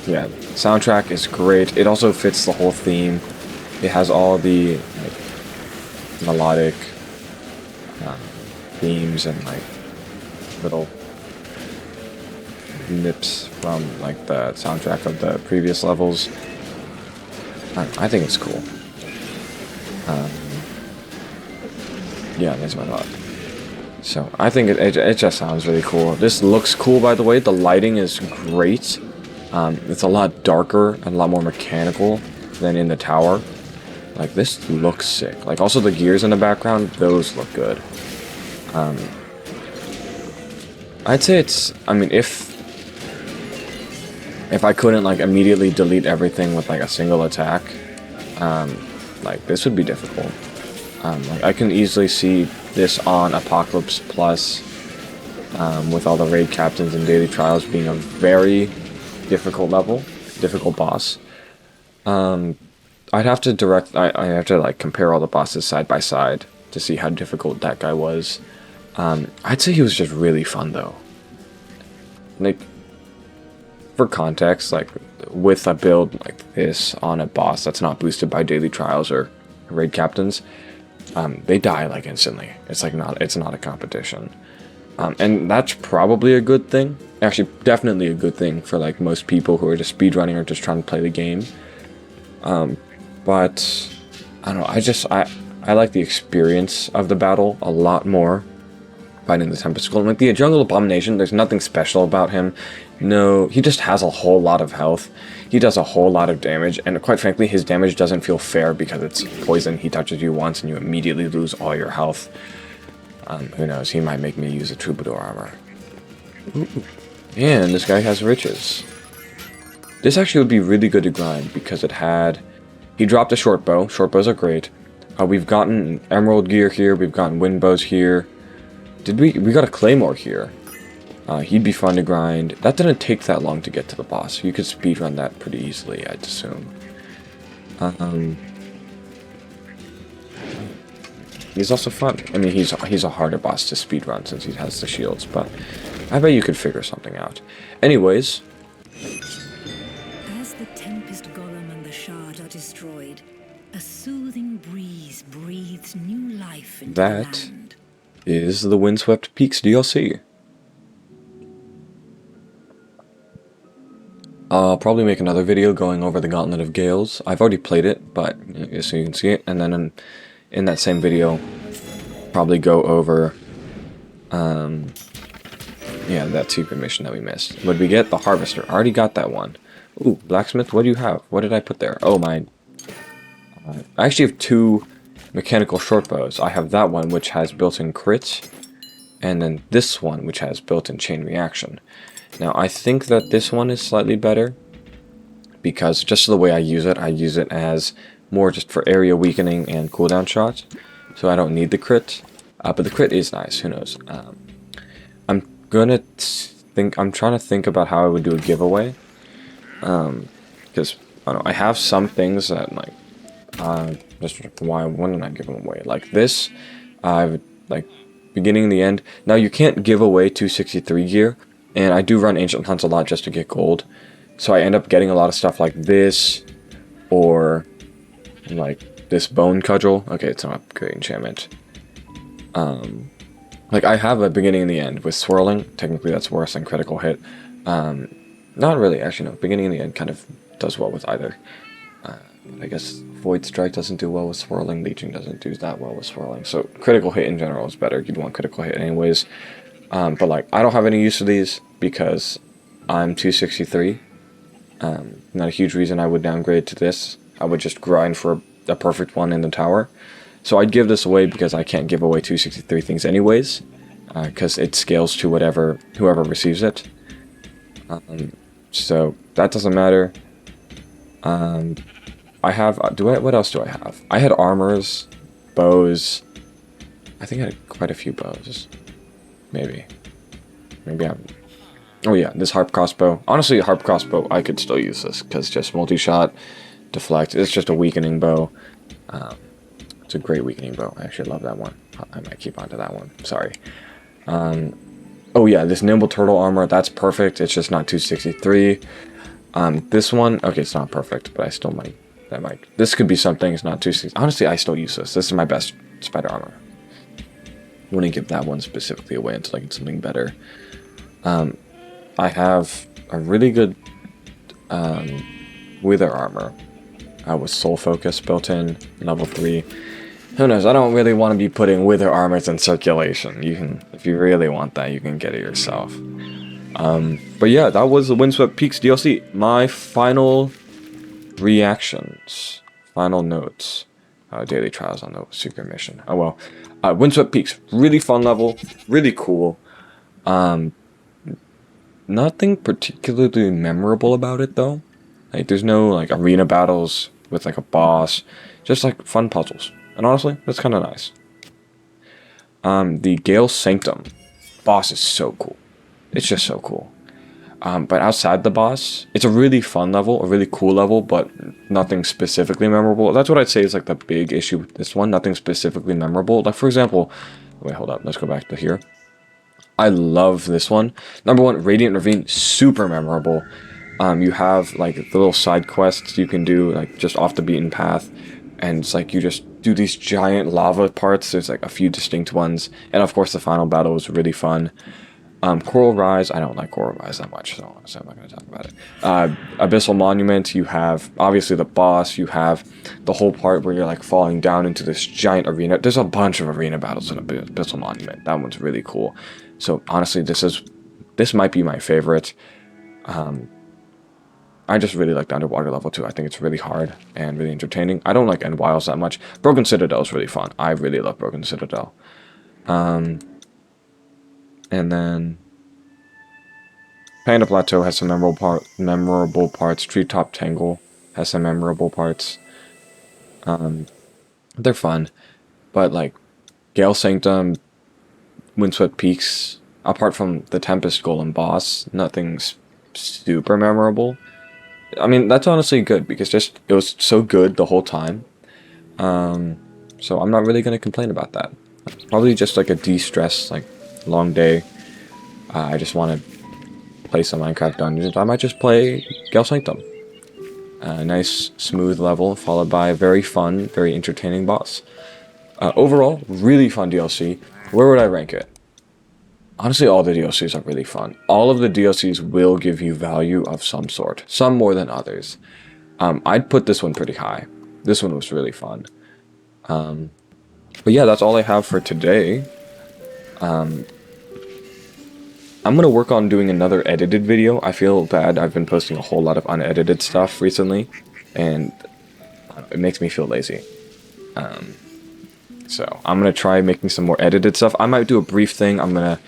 Yeah, soundtrack is great. It also fits the whole theme. It has all the like melodic themes and like little nips from like the soundtrack of the previous levels. I think it's cool. Yeah, that's my thought. So I think it just sounds really cool. This looks cool, by the way. The lighting is great. It's a lot darker and a lot more mechanical than in the tower. Like, this looks sick. Like, also the gears in the background, those look good. I'd say it's, I mean, if I couldn't like immediately delete everything with like a single attack, like this would be difficult. Like I can easily see this on Apocalypse Plus, with all the raid captains and daily trials being a very difficult boss. I'd have to I have to like compare all the bosses side by side to see how difficult that guy was. I'd say he was just really fun though. Like, for context, like with a build like this on a boss that's not boosted by daily trials or raid captains, they die like instantly. It's not a competition. And that's probably a good thing. Actually, definitely a good thing for like most people who are just speedrunning or just trying to play the game. But I don't know, I like the experience of the battle a lot more fighting the Tempest Golem. Like the Jungle Abomination, there's nothing special about him. No, he just has a whole lot of health. He does a whole lot of damage, and quite frankly, his damage doesn't feel fair because it's poison. He touches you once and you immediately lose all your health. Who knows, he might make me use a Troubadour armor. Ooh. And this guy has riches. This actually would be really good to grind because he dropped a short bow. Short bows are great. We've gotten emerald gear here. We've gotten wind bows here. We got a claymore here. He'd be fun to grind. That didn't take that long to get to the boss. You could speedrun that pretty easily, I'd assume. He's also fun. I mean, he's a harder boss to speedrun since he has the shields, but I bet you could figure something out. Anyways. As the Tempest Golem and the Shard are destroyed, a soothing breeze breathes new life into the land. Is the Windswept Peaks DLC. I'll probably make another video going over the Gauntlet of Gales. I've already played it, but so you can see it. And then in that same video, probably go over, yeah, that secret mission that we missed. What did we get? The Harvester. I already got that one. Ooh, Blacksmith, what do you have? What did I put there? Oh, my. I actually have two mechanical short bows. I have that one, which has built-in crits, and then this one, which has built-in chain reaction. Now, I think that this one is slightly better, because just the way I use it as more just for area weakening and cooldown shots, so I don't need the crit, but the crit is nice, who knows. I'm trying to think about how I would do a giveaway, because, I don't know, I have some things that, like, why wouldn't I give them away? Like this, I would, like, beginning and the end. Now, you can't give away 263 gear, and I do run Ancient Hunts a lot just to get gold. So I end up getting a lot of stuff like this, or like this Bone Cudgel. Okay, it's not a great enchantment. Like I have a beginning and the end with swirling. Technically that's worse than critical hit. Not really, actually no. Beginning and the end kind of does well with either. I guess Void Strike doesn't do well with swirling. Leeching doesn't do that well with swirling. So critical hit in general is better. You'd want critical hit anyways. But like I don't have any use of these because I'm 263. Not a huge reason I would downgrade to this. I would just grind for a perfect one in the tower. So I'd give this away because I can't give away 263 things anyways, because it scales to whoever receives it. So that doesn't matter. I have, what else do I have? I had armors, bows. I think I had quite a few bows. Maybe I'm... Oh yeah, this harp crossbow. Honestly, harp crossbow, I could still use this, because just multi-shot, deflect. It's just a weakening bow. It's a great weakening bow. I actually love that one. I might keep on to that one. Sorry. Oh yeah, this nimble turtle armor, that's perfect. It's just not 263. This one, okay, it's not perfect, but I still might. This could be something. It's not 260. Honestly, I still use this. This is my best spider armor. I wouldn't give that one specifically away until I get something better. I have a really good wither armor with soul focus built in, level 3. Who knows? I don't really want to be putting wither armors in circulation. You can, if you really want that, you can get it yourself. But yeah, that was the Windswept Peaks DLC. My final reactions, final notes. Daily trials on the secret mission. Oh well. Windswept Peaks, really fun level, really cool. Nothing particularly memorable about it though. Like there's no like arena battles with like a boss, just like fun puzzles. And honestly, that's kind of nice. The Gale Sanctum boss is so cool. It's just so cool. But outside the boss, it's a really fun level, a really cool level, but nothing specifically memorable. That's what I'd say is like the big issue with this one. Nothing specifically memorable. Like for example, wait, hold up. Let's go back to here. I love this one. Number 1, Radiant Ravine, super memorable. You have like the little side quests you can do like just off the beaten path, and it's like you just do these giant lava parts. There's like a few distinct ones, and of course the final battle was really fun. Coral Rise, I don't like Coral Rise that much, so I'm not going to talk about it. Abyssal Monument, you have obviously the boss, you have the whole part where you're like falling down into this giant arena. There's a bunch of arena battles in Abyssal Monument. That one's really cool. So honestly, this might be my favorite. I just really like the underwater level too. I think it's really hard and really entertaining. I don't like End Wilds that much. Broken Citadel is really fun. I really love Broken Citadel. And then Panda Plateau has some memorable parts. Treetop Tangle has some memorable parts. They're fun, but like Gale Sanctum, Windswept Peaks, apart from the Tempest Golem boss, nothing's super memorable. I mean, that's honestly good because just it was so good the whole time. So I'm not really gonna complain about that. Probably just like a de-stress, like long day. I just want to play some Minecraft dungeons. I might just play Gale Sanctum. A nice smooth level followed by a very fun, very entertaining boss. Overall, really fun DLC. Where would I rank it? Honestly, all the DLCs are really fun. All of the DLCs will give you value of some sort. Some more than others. I'd put this one pretty high. This one was really fun. But yeah, that's all I have for today. I'm going to work on doing another edited video. I feel bad. I've been posting a whole lot of unedited stuff recently. And it makes me feel lazy. So I'm going to try making some more edited stuff. I might do a brief thing. I'm going to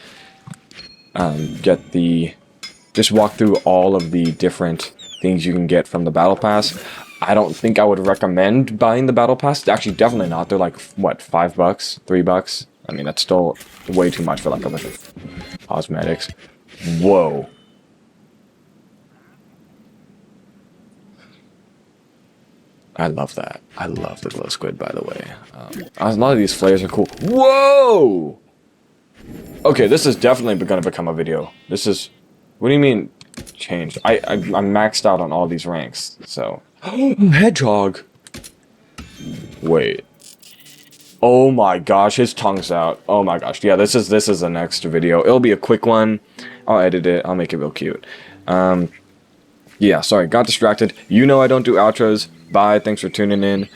just walk through all of the different things you can get from the Battle Pass. I don't think I would recommend buying the Battle Pass. Actually, definitely not. They're like, what, $5? $3? I mean, that's still way too much for like a bunch of cosmetics. Whoa. I love that. I love the glow squid, by the way. A lot of these flares are cool. Whoa! Okay, this is definitely gonna become a video. This is... What do you mean, changed? I'm maxed out on all these ranks, so... Hedgehog! Wait. Oh my gosh, his tongue's out. Oh my gosh, yeah, this is the next video. It'll be a quick one. I'll edit it. I'll make it real cute. Yeah, sorry, got distracted. You know I don't do outros. Bye, thanks for tuning in.